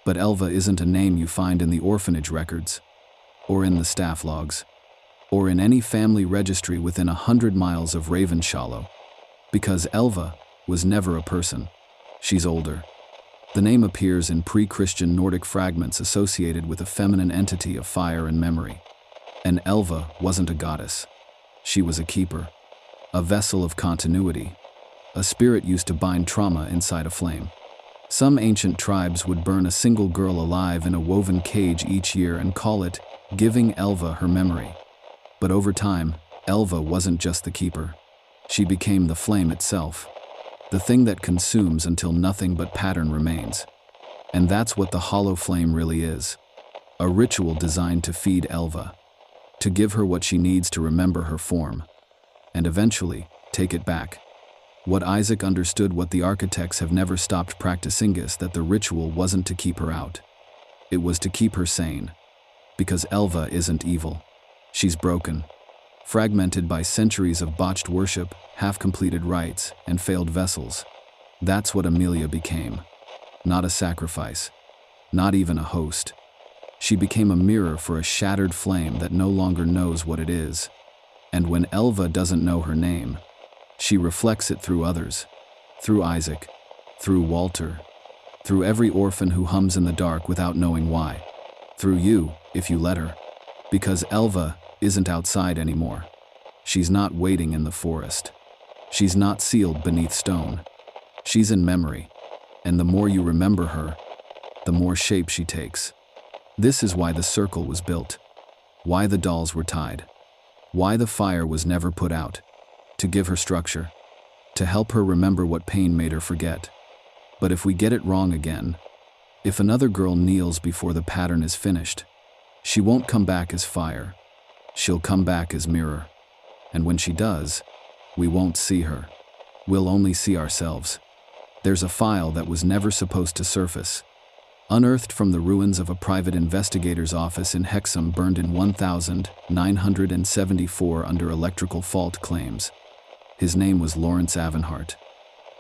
But Elva isn't a name you find in the orphanage records, or in the staff logs, or in any family registry within 100 miles of Ravenshollow. Because Elva was never a person. She's older. The name appears in pre-Christian Nordic fragments associated with a feminine entity of fire and memory. And Elva wasn't a goddess. She was a keeper, a vessel of continuity, a spirit used to bind trauma inside a flame. Some ancient tribes would burn a single girl alive in a woven cage each year and call it giving Elva her memory. But over time, Elva wasn't just the keeper. She became the flame itself, the thing that consumes until nothing but pattern remains. And that's what the hollow flame really is. A ritual designed to feed Elva, to give her what she needs to remember her form, and eventually take it back. What Isaac understood, what the architects have never stopped practicing, is that the ritual wasn't to keep her out. It was to keep her sane. Because Elva isn't evil. She's broken, fragmented by centuries of botched worship, half-completed rites, and failed vessels. That's what Amelia became. Not a sacrifice. Not even a host. She became a mirror for a shattered flame that no longer knows what it is. And when Elva doesn't know her name, she reflects it through others, through Isaac, through Walter, through every orphan who hums in the dark without knowing why, through you, if you let her. Because Elva isn't outside anymore. She's not waiting in the forest. She's not sealed beneath stone. She's in memory, and the more you remember her, the more shape she takes. This is why the circle was built, why the dolls were tied, why the fire was never put out. To give her structure, to help her remember what pain made her forget. But if we get it wrong again, if another girl kneels before the pattern is finished, she won't come back as fire. She'll come back as mirror. And when she does, we won't see her. We'll only see ourselves. There's a file that was never supposed to surface. Unearthed from the ruins of a private investigator's office in Hexham, burned in 1974 under electrical fault claims. His name was Lawrence Avenhart.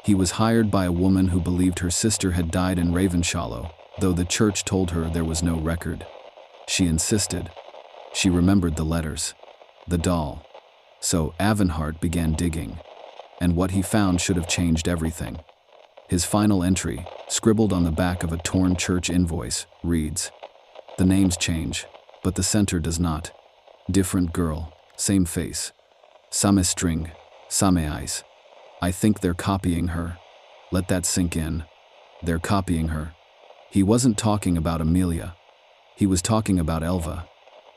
He was hired by a woman who believed her sister had died in Ravenshollow, though the church told her there was no record. She insisted. She remembered the letters, the doll. So Avenhart began digging, and what he found should have changed everything. His final entry, scribbled on the back of a torn church invoice, reads, "The names change, but the center does not. Different girl, same face. Same string, same eyes. I think they're copying her." Let that sink in. They're copying her. He wasn't talking about Amelia. He was talking about Elva.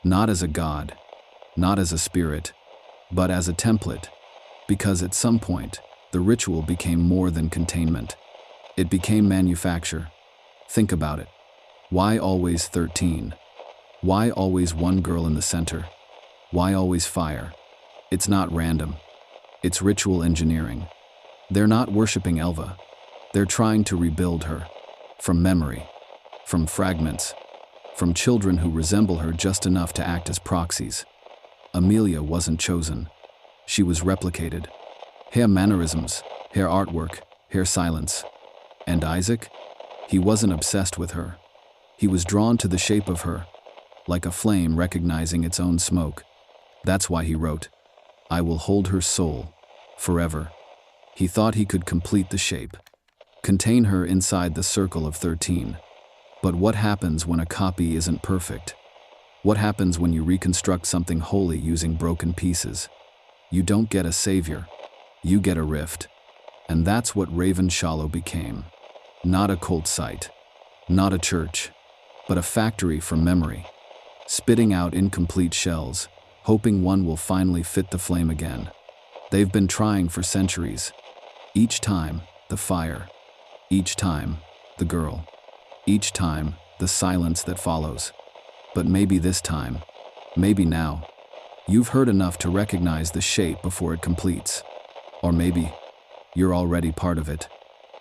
Not as a god, not as a spirit, but as a template. Because at some point, the ritual became more than containment. It became manufacture. Think about it. Why always 13? Why always one girl in the center? Why always fire? It's not random. It's ritual engineering. They're not worshipping Elva. They're trying to rebuild her. From memory. From fragments. From children who resemble her just enough to act as proxies. Amelia wasn't chosen. She was replicated. Her mannerisms, her artwork, her silence. And Isaac? He wasn't obsessed with her. He was drawn to the shape of her, like a flame recognizing its own smoke. That's why he wrote, "I will hold her soul forever." He thought he could complete the shape, contain her inside the circle of 13. But what happens when a copy isn't perfect? What happens when you reconstruct something holy using broken pieces? You don't get a savior, you get a rift. And that's what Ravenshollow became. Not a cult site, not a church, but a factory for memory, spitting out incomplete shells, hoping one will finally fit the flame again. They've been trying for centuries. Each time, the fire. Each time, the girl. Each time, the silence that follows. But maybe this time, maybe now, you've heard enough to recognize the shape before it completes. Or maybe, you're already part of it.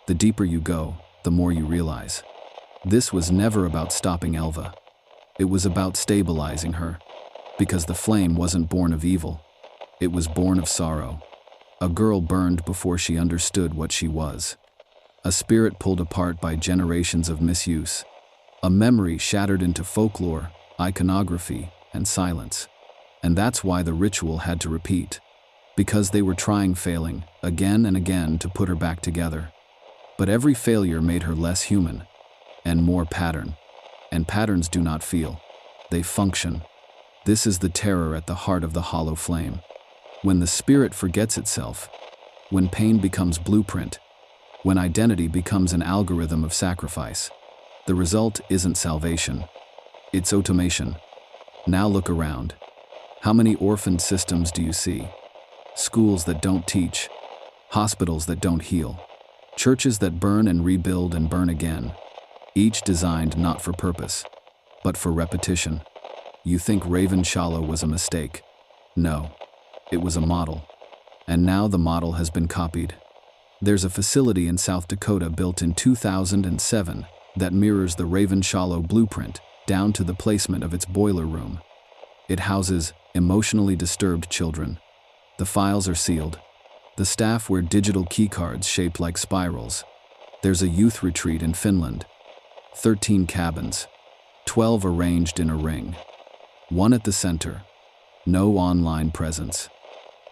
The deeper you go, the more you realize. This was never about stopping Elva. It was about stabilizing her. Because the flame wasn't born of evil. It was born of sorrow. A girl burned before she understood what she was. A spirit pulled apart by generations of misuse. A memory shattered into folklore, iconography, and silence. And that's why the ritual had to repeat. Because they were failing, again and again to put her back together. But every failure made her less human, and more pattern. And patterns do not feel, they function. This is the terror at the heart of the hollow flame. When the spirit forgets itself, when pain becomes blueprint, when identity becomes an algorithm of sacrifice, the result isn't salvation, it's automation. Now look around. How many orphaned systems do you see? Schools that don't teach, hospitals that don't heal, churches that burn and rebuild and burn again, each designed not for purpose, but for repetition. You think Ravenshollow was a mistake? No, it was a model. And now the model has been copied. There's a facility in South Dakota built in 2007 that mirrors the Ravenshollow blueprint down to the placement of its boiler room. It houses emotionally disturbed children. The files are sealed. The staff wear digital keycards shaped like spirals. There's a youth retreat in Finland. 13 cabins, 12 arranged in a ring. One at the center. No online presence.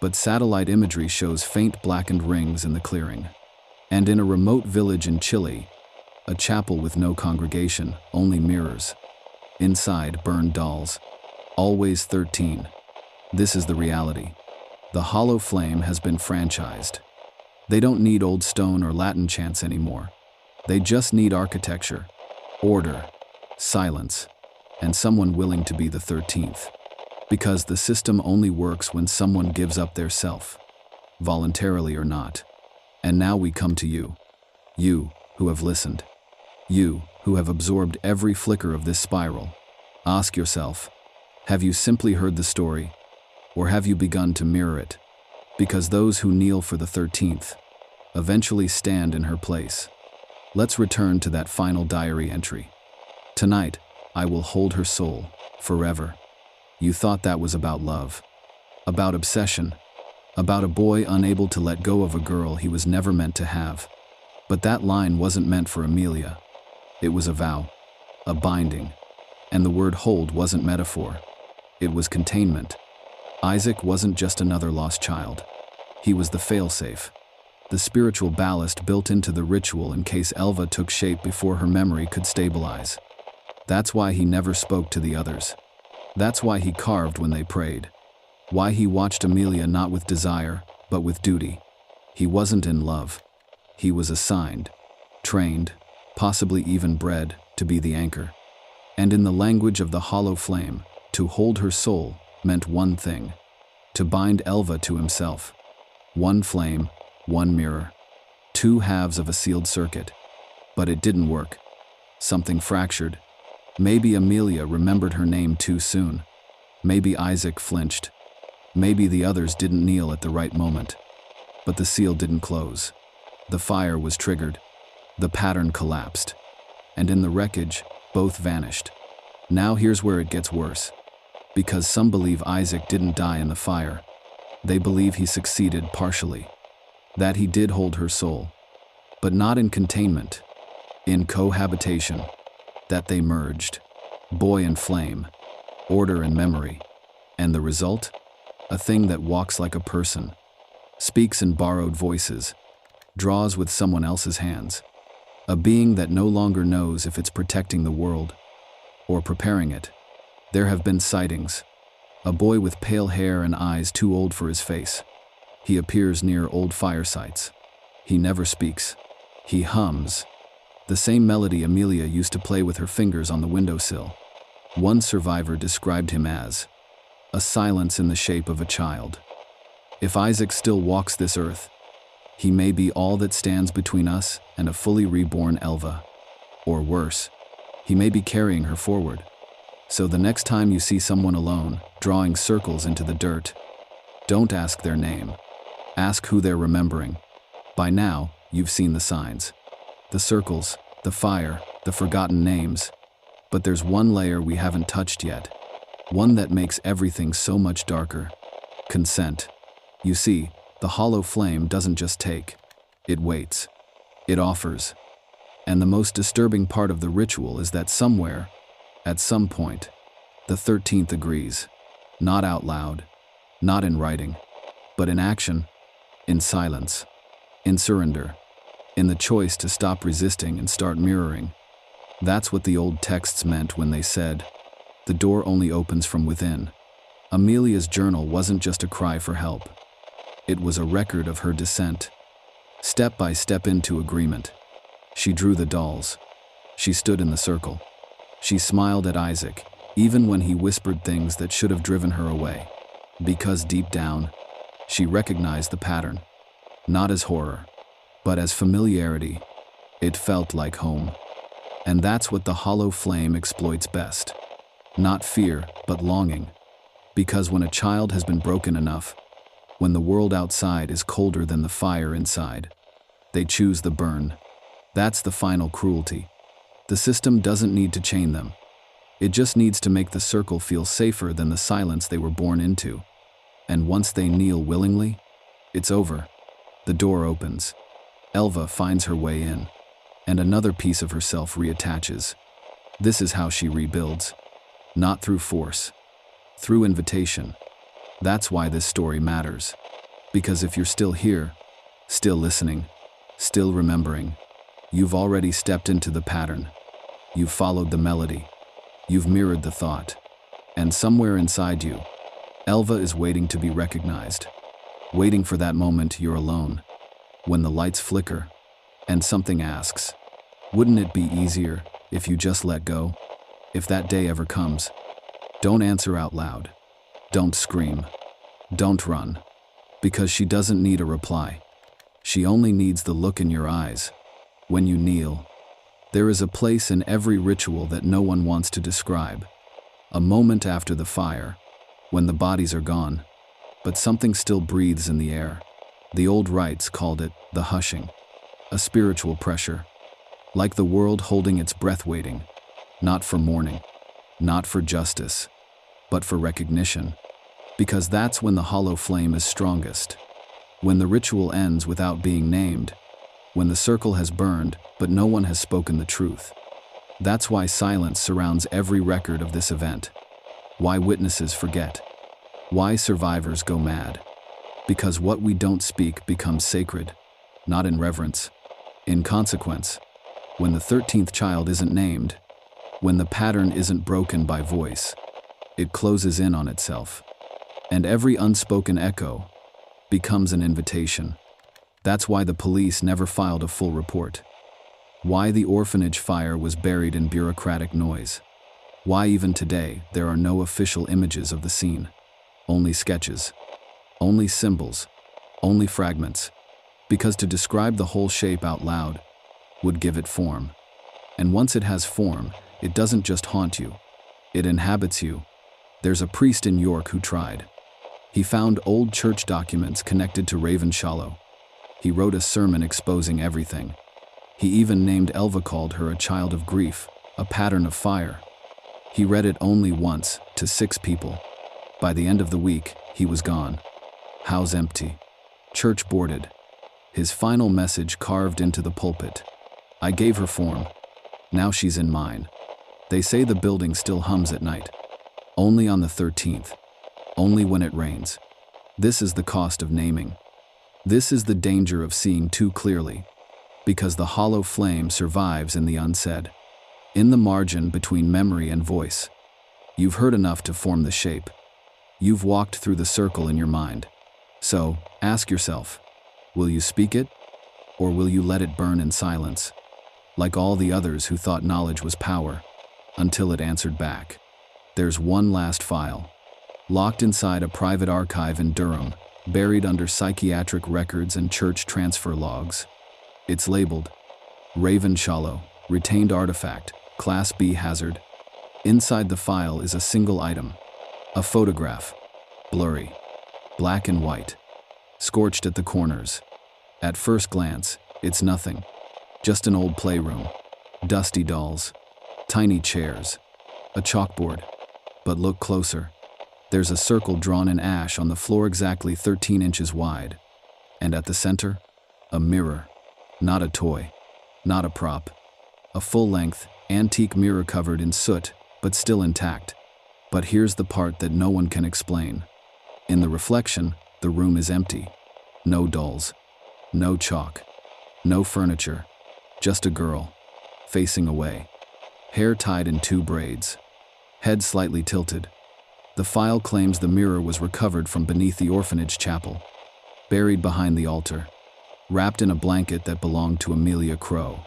But satellite imagery shows faint blackened rings in the clearing. And in a remote village in Chile, a chapel with no congregation, only mirrors. Inside, burned dolls. Always 13. This is the reality. The hollow flame has been franchised. They don't need old stone or Latin chants anymore. They just need architecture, order, silence, and someone willing to be the 13th. Because the system only works when someone gives up their self, voluntarily or not. And now we come to you. You, who have listened. You, who have absorbed every flicker of this spiral. Ask yourself, have you simply heard the story? Or have you begun to mirror it? Because those who kneel for the 13th eventually stand in her place. Let's return to that final diary entry. Tonight, I will hold her soul, forever. You thought that was about love, about obsession, about a boy unable to let go of a girl he was never meant to have. But that line wasn't meant for Amelia. It was a vow, a binding. And the word hold wasn't metaphor. It was containment. Isaac wasn't just another lost child. He was the failsafe, the spiritual ballast built into the ritual in case Elva took shape before her memory could stabilize. That's why he never spoke to the others. That's why he carved when they prayed. Why he watched Amelia not with desire, but with duty. He wasn't in love. He was assigned, trained, possibly even bred, to be the anchor. And in the language of the hollow flame, to hold her soul meant one thing: to bind Elva to himself. One flame, one mirror. Two halves of a sealed circuit. But it didn't work. Something fractured. Maybe Amelia remembered her name too soon. Maybe Isaac flinched. Maybe the others didn't kneel at the right moment. But the seal didn't close. The fire was triggered. The pattern collapsed. And in the wreckage, both vanished. Now here's where it gets worse. Because some believe Isaac didn't die in the fire. They believe he succeeded partially. That he did hold her soul. But not in containment. in cohabitation, that they merged, boy and flame, order and memory, and the result? A thing that walks like a person, speaks in borrowed voices, draws with someone else's hands, a being that no longer knows if it's protecting the world or preparing it. There have been sightings. A boy with pale hair and eyes too old for his face. He appears near old firesites. He never speaks. He hums. The same melody Amelia used to play with her fingers on the windowsill. One survivor described him as a silence in the shape of a child. If Isaac still walks this earth, he may be all that stands between us and a fully reborn Elva. Or worse, he may be carrying her forward. So the next time you see someone alone, drawing circles into the dirt, don't ask their name. Ask who they're remembering. By now, you've seen the signs. The circles, the fire, the forgotten names. But there's one layer we haven't touched yet. One that makes everything so much darker. Consent. You see, the hollow flame doesn't just take. It waits. It offers. And the most disturbing part of the ritual is that somewhere, at some point, the 13th agrees. Not out loud, not in writing, but in action, in silence, in surrender, in the choice to stop resisting and start mirroring. That's what the old texts meant when they said, "The door only opens from within." Amelia's journal wasn't just a cry for help. It was a record of her descent, step by step into agreement. She drew the dolls. She stood in the circle. She smiled at Isaac, even when he whispered things that should have driven her away. Because deep down, she recognized the pattern. Not as horror, but as familiarity. It felt like home. And that's what the hollow flame exploits best. Not fear, but longing. Because when a child has been broken enough, when the world outside is colder than the fire inside, they choose the burn. That's the final cruelty. The system doesn't need to chain them. It just needs to make the circle feel safer than the silence they were born into. And once they kneel willingly, it's over. The door opens. Elva finds her way in, and another piece of herself reattaches. This is how she rebuilds. Not through force, through invitation. That's why this story matters. Because if you're still here, still listening, still remembering, you've already stepped into the pattern. You've followed the melody. You've mirrored the thought. And somewhere inside you, Elva is waiting to be recognized. Waiting for that moment you're alone. When the lights flicker, and something asks, wouldn't it be easier if you just let go? If that day ever comes, don't answer out loud. Don't scream. Don't run. Because she doesn't need a reply. She only needs the look in your eyes. When you kneel, there is a place in every ritual that no one wants to describe. A moment after the fire, when the bodies are gone, but something still breathes in the air. The old rites called it the hushing, a spiritual pressure, like the world holding its breath waiting, not for mourning, not for justice, but for recognition. Because that's when the hollow flame is strongest. When the ritual ends without being named. When the circle has burned, but no one has spoken the truth. That's why silence surrounds every record of this event. Why witnesses forget. Why survivors go mad. Because what we don't speak becomes sacred, not in reverence, in consequence. When the 13th child isn't named, when the pattern isn't broken by voice, it closes in on itself. And every unspoken echo becomes an invitation. That's why the police never filed a full report. Why the orphanage fire was buried in bureaucratic noise. Why even today there are no official images of the scene. Only sketches. Only symbols. Only fragments. Because to describe the whole shape out loud would give it form. And once it has form, it doesn't just haunt you. It inhabits you. There's a priest in York who tried. He found old church documents connected to Ravenshollow. He wrote a sermon exposing everything. He even named Elva, called her a child of grief, a pattern of fire. He read it only once, to 6 people. By the end of the week, he was gone. House empty. Church boarded. His final message carved into the pulpit. I gave her form, Now she's in mine. They say the building still hums at night. Only on the 13th. Only when it rains. This is the cost of naming. This is the danger of seeing too clearly. Because the hollow flame survives in the unsaid. In the margin between memory and voice. You've heard enough to form the shape. You've walked through the circle in your mind. So, ask yourself, will you speak it? Or will you let it burn in silence? Like all the others who thought knowledge was power, until it answered back. There's one last file. Locked inside a private archive in Durham, buried under psychiatric records and church transfer logs. It's labeled, Ravenshollow, retained artifact, Class B hazard. Inside the file is a single item. A photograph. Blurry. Black and white. Scorched at the corners. At first glance, it's nothing. Just an old playroom. Dusty dolls. Tiny chairs. A chalkboard. But look closer. There's a circle drawn in ash on the floor exactly 13 inches wide. And at the center, a mirror. Not a toy. Not a prop. A full-length, antique mirror covered in soot, but still intact. But here's the part that no one can explain. In the reflection, the room is empty. No dolls. No chalk. No furniture. Just a girl. Facing away. Hair tied in 2 braids. Head slightly tilted. The file claims the mirror was recovered from beneath the orphanage chapel. Buried behind the altar. Wrapped in a blanket that belonged to Amelia Crowe.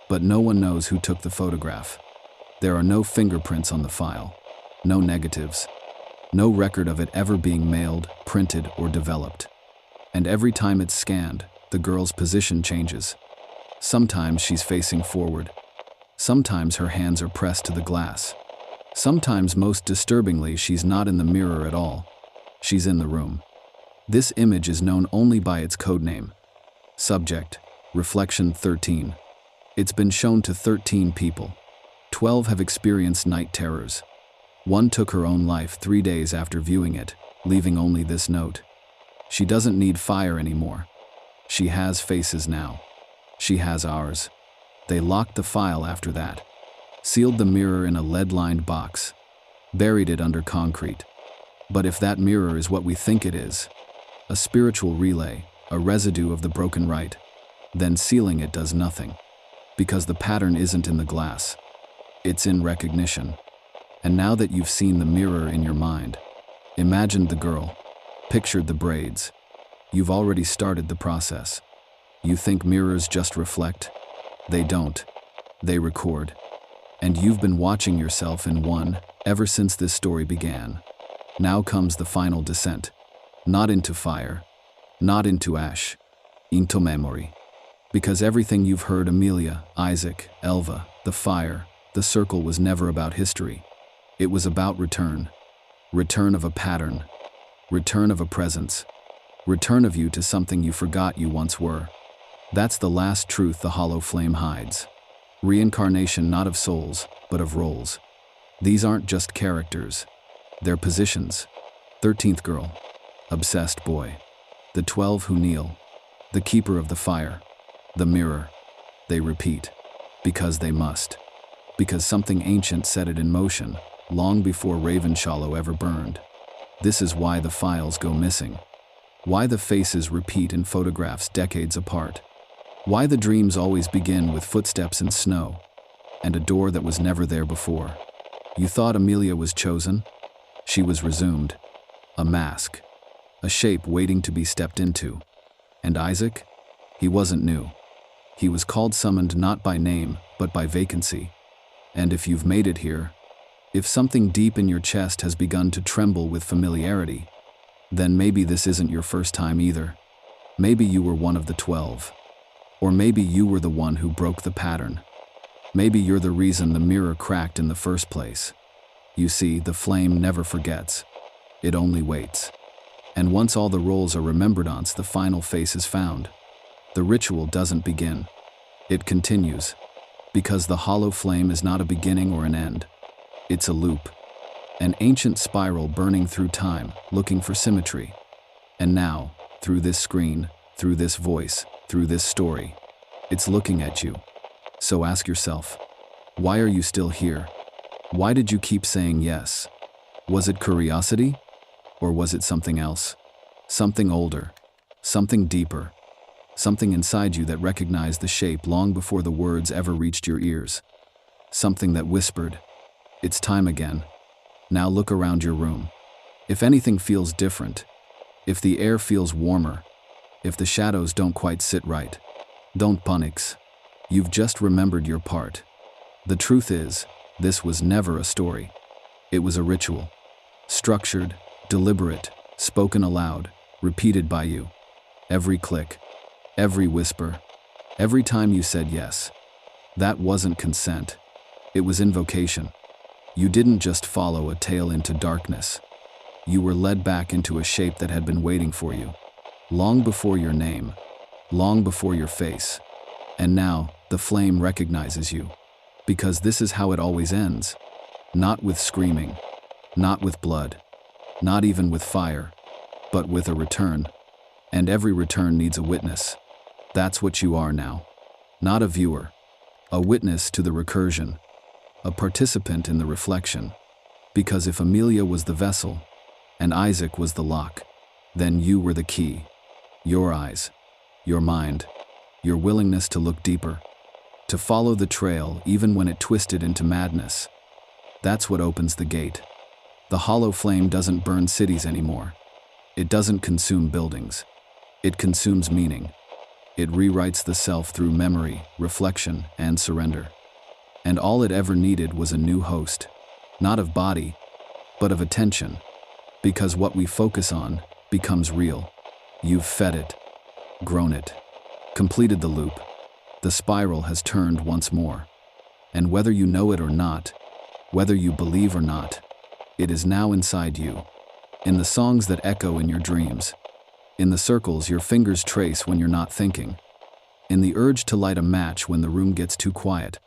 But no one knows who took the photograph. There are no fingerprints on the file. No negatives. No record of it ever being mailed, printed, or developed. And every time it's scanned, the girl's position changes. Sometimes she's facing forward. Sometimes her hands are pressed to the glass. Sometimes, most disturbingly, she's not in the mirror at all. She's in the room. This image is known only by its codename. Subject, Reflection 13. It's been shown to 13 people. 12 have experienced night terrors. One took her own life 3 days after viewing it, leaving only this note. She doesn't need fire anymore. She has faces now. She has ours. They locked the file after that. Sealed the mirror in a lead-lined box. Buried it under concrete. But if that mirror is what we think it is, a spiritual relay, a residue of the broken rite, then sealing it does nothing. Because the pattern isn't in the glass. It's in recognition. And now that you've seen the mirror in your mind, imagined the girl, pictured the braids, you've already started the process. You think mirrors just reflect? They don't. They record. And you've been watching yourself in one ever since this story began. Now comes the final descent. Not into fire. Not into ash. Into memory. Because everything you've heard, Amelia, Isaac, Elva, the fire, the circle, was never about history. It was about return. Return of a pattern. Return of a presence. Return of you to something you forgot you once were. That's the last truth the hollow flame hides. Reincarnation not of souls, but of roles. These aren't just characters. They're positions. 13th girl. Obsessed boy. The 12 who kneel. The keeper of the fire. The mirror. They repeat. Because they must. Because something ancient set it in motion, long before Ravenshollow ever burned. This is why the files go missing. Why the faces repeat in photographs decades apart. Why the dreams always begin with footsteps in snow, and a door that was never there before. You thought Amelia was chosen? She was resumed. A mask. A shape waiting to be stepped into. And Isaac? He wasn't new. He was called, summoned not by name, but by vacancy. And if you've made it here, if something deep in your chest has begun to tremble with familiarity, then maybe this isn't your first time either. Maybe you were one of the 12. Or maybe you were the one who broke the pattern. Maybe you're the reason the mirror cracked in the first place. You see, the flame never forgets. It only waits. And once all the roles are remembered, once the final face is found, the ritual doesn't begin. It continues. Because the hollow flame is not a beginning or an end. It's a loop. An ancient spiral burning through time, looking for symmetry. And now, through this screen, through this voice, through this story, it's looking at you. So ask yourself, Why are you still here? Why did you keep saying yes? Was it curiosity? Or was it something else? Something older, something deeper, something inside you that recognized the shape long before the words ever reached your ears. Something that whispered, "It's time again. Now look around your room. If anything feels different, if the air feels warmer, if the shadows don't quite sit right, don't panic. You've just remembered your part." The truth is, this was never a story. It was a ritual. Structured, deliberate, spoken aloud, repeated by you. Every click, every whisper, every time you said yes. That wasn't consent. It was invocation. You didn't just follow a tale into darkness. You were led back into a shape that had been waiting for you. Long before your name, long before your face. And now, the flame recognizes you. Because this is how it always ends. Not with screaming, not with blood, not even with fire, but with a return. And every return needs a witness. That's what you are now. Not a viewer. A witness to the recursion. A participant in the reflection. Because if Amelia was the vessel, and Isaac was the lock, then you were the key. Your eyes, your mind, your willingness to look deeper, to follow the trail even when it twisted into madness. That's what opens the gate. The hollow flame doesn't burn cities anymore. It doesn't consume buildings. It consumes meaning. It rewrites the self through memory, reflection, and surrender. And all it ever needed was a new host. Not of body, but of attention. Because what we focus on becomes real. You've fed it, grown it, completed the loop. The spiral has turned once more. And whether you know it or not, whether you believe or not, it is now inside you. In the songs that echo in your dreams. In the circles your fingers trace when you're not thinking. In the urge to light a match when the room gets too quiet.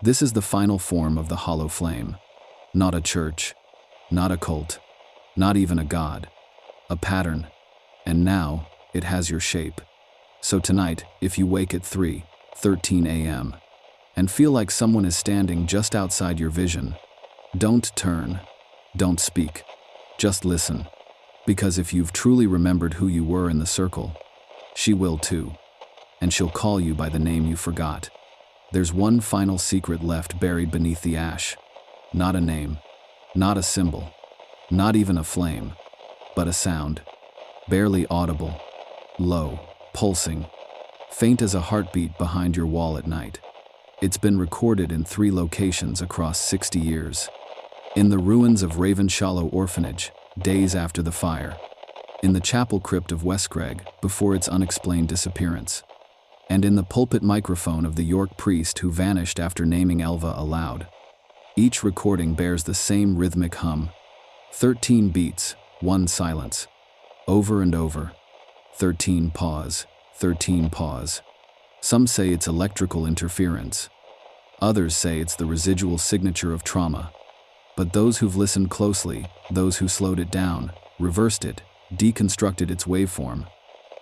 This is the final form of the hollow flame. Not a church, not a cult, not even a god. A pattern. And now, it has your shape. So tonight, if you wake at 3:13 a.m. and feel like someone is standing just outside your vision, don't turn, don't speak, just listen. Because if you've truly remembered who you were in the circle, she will too. And she'll call you by the name you forgot. There's one final secret left buried beneath the ash. Not a name, not a symbol, not even a flame, but a sound. Barely audible, low, pulsing, faint as a heartbeat behind your wall at night. It's been recorded in 3 locations across 60 years. In the ruins of Ravenshollow Orphanage, days after the fire. In the chapel crypt of Westcregg, before its unexplained disappearance. And in the pulpit microphone of the York priest who vanished after naming Elva aloud. Each recording bears the same rhythmic hum. 13 beats, 1 silence. Over and over. 13 pause, 13 pause. Some say it's electrical interference. Others say it's the residual signature of trauma. But those who've listened closely, those who slowed it down, reversed it, deconstructed its waveform,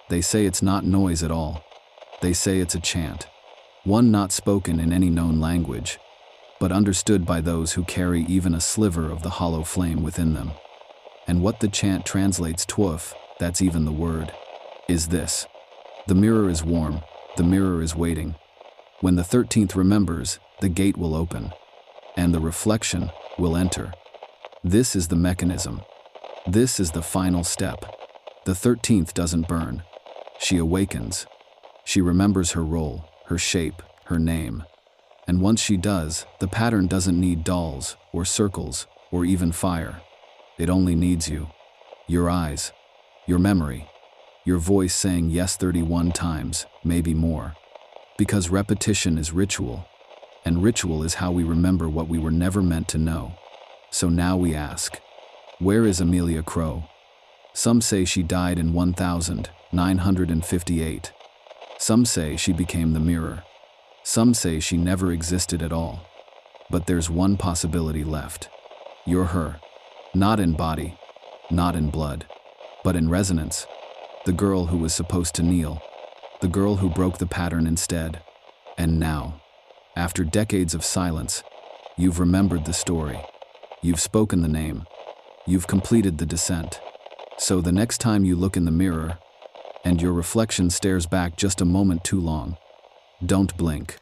they say it's not noise at all. They say it's a chant. One not spoken in any known language, but understood by those who carry even a sliver of the hollow flame within them. And what the chant translates twoof, that's even the word, is this. The mirror is warm, the mirror is waiting. When the 13th remembers, the gate will open, and the reflection will enter. This is the mechanism. This is the final step. The 13th doesn't burn. She awakens. She remembers her role, her shape, her name. And once she does, the pattern doesn't need dolls, or circles, or even fire. It only needs you. Your eyes. Your memory. Your voice saying yes 31 times, maybe more. Because repetition is ritual. And ritual is how we remember what we were never meant to know. So now we ask, where is Amelia Crowe? Some say she died in 1958. Some say she became the mirror. Some say she never existed at all. But there's one possibility left. You're her. Not in body, not in blood, but in resonance. The girl who was supposed to kneel. The girl who broke the pattern instead. And now, After decades of silence, you've remembered the story. You've spoken the name. You've completed the descent. So the next time you look in the mirror, and your reflection stares back just a moment too long, don't blink.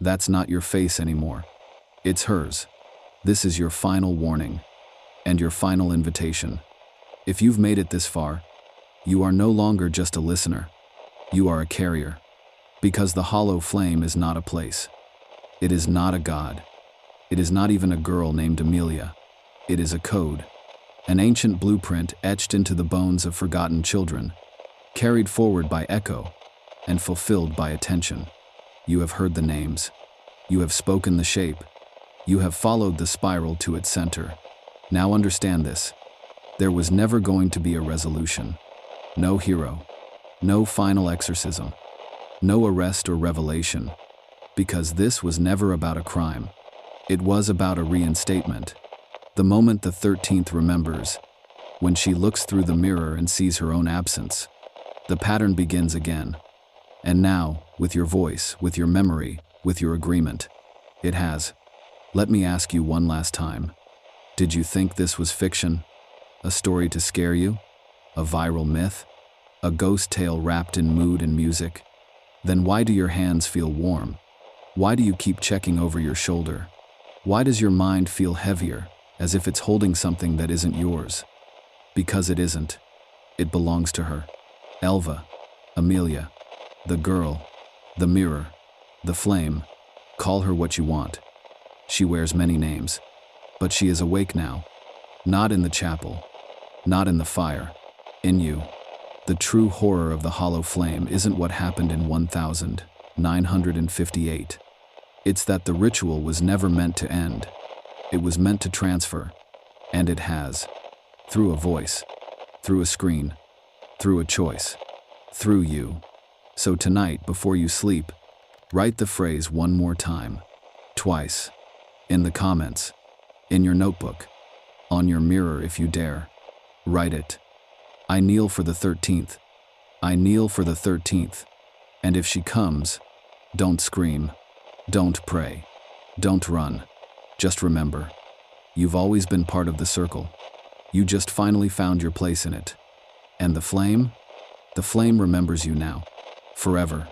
That's not your face anymore. It's hers. This is your final warning, and your final invitation. If you've made it this far, you are no longer just a listener. You are a carrier. Because the hollow flame is not a place. It is not a god. It is not even a girl named Amelia. It is a code. An ancient blueprint etched into the bones of forgotten children, carried forward by echo, and fulfilled by attention. You have heard the names. You have spoken the shape. You have followed the spiral to its center. Now understand this. There was never going to be a resolution. No hero. No final exorcism. No arrest or revelation. Because this was never about a crime. It was about a reinstatement. The moment the 13th remembers, when she looks through the mirror and sees her own absence, the pattern begins again. And now, with your voice, with your memory, with your agreement, it has. Let me ask you one last time. Did you think this was fiction? A story to scare you? A viral myth? A ghost tale wrapped in mood and music? Then why do your hands feel warm? Why do you keep checking over your shoulder? Why does your mind feel heavier, as if it's holding something that isn't yours? Because it isn't. It belongs to her. Elva, Amelia, the girl, the mirror, the flame. Call her what you want. She wears many names. But she is awake now. Not in the chapel. Not in the fire. In you. The true horror of the hollow flame isn't what happened in 1958. It's that the ritual was never meant to end. It was meant to transfer. And it has. Through a voice. Through a screen. Through a choice. Through you. So tonight, before you sleep, write the phrase one more time. Twice. In the comments. In your notebook. On your mirror if you dare. Write it. I kneel for the 13th. I kneel for the 13th. And if she comes, don't scream. Don't pray. Don't run. Just remember. You've always been part of the circle. You just finally found your place in it. And the flame? The flame remembers you now. Forever.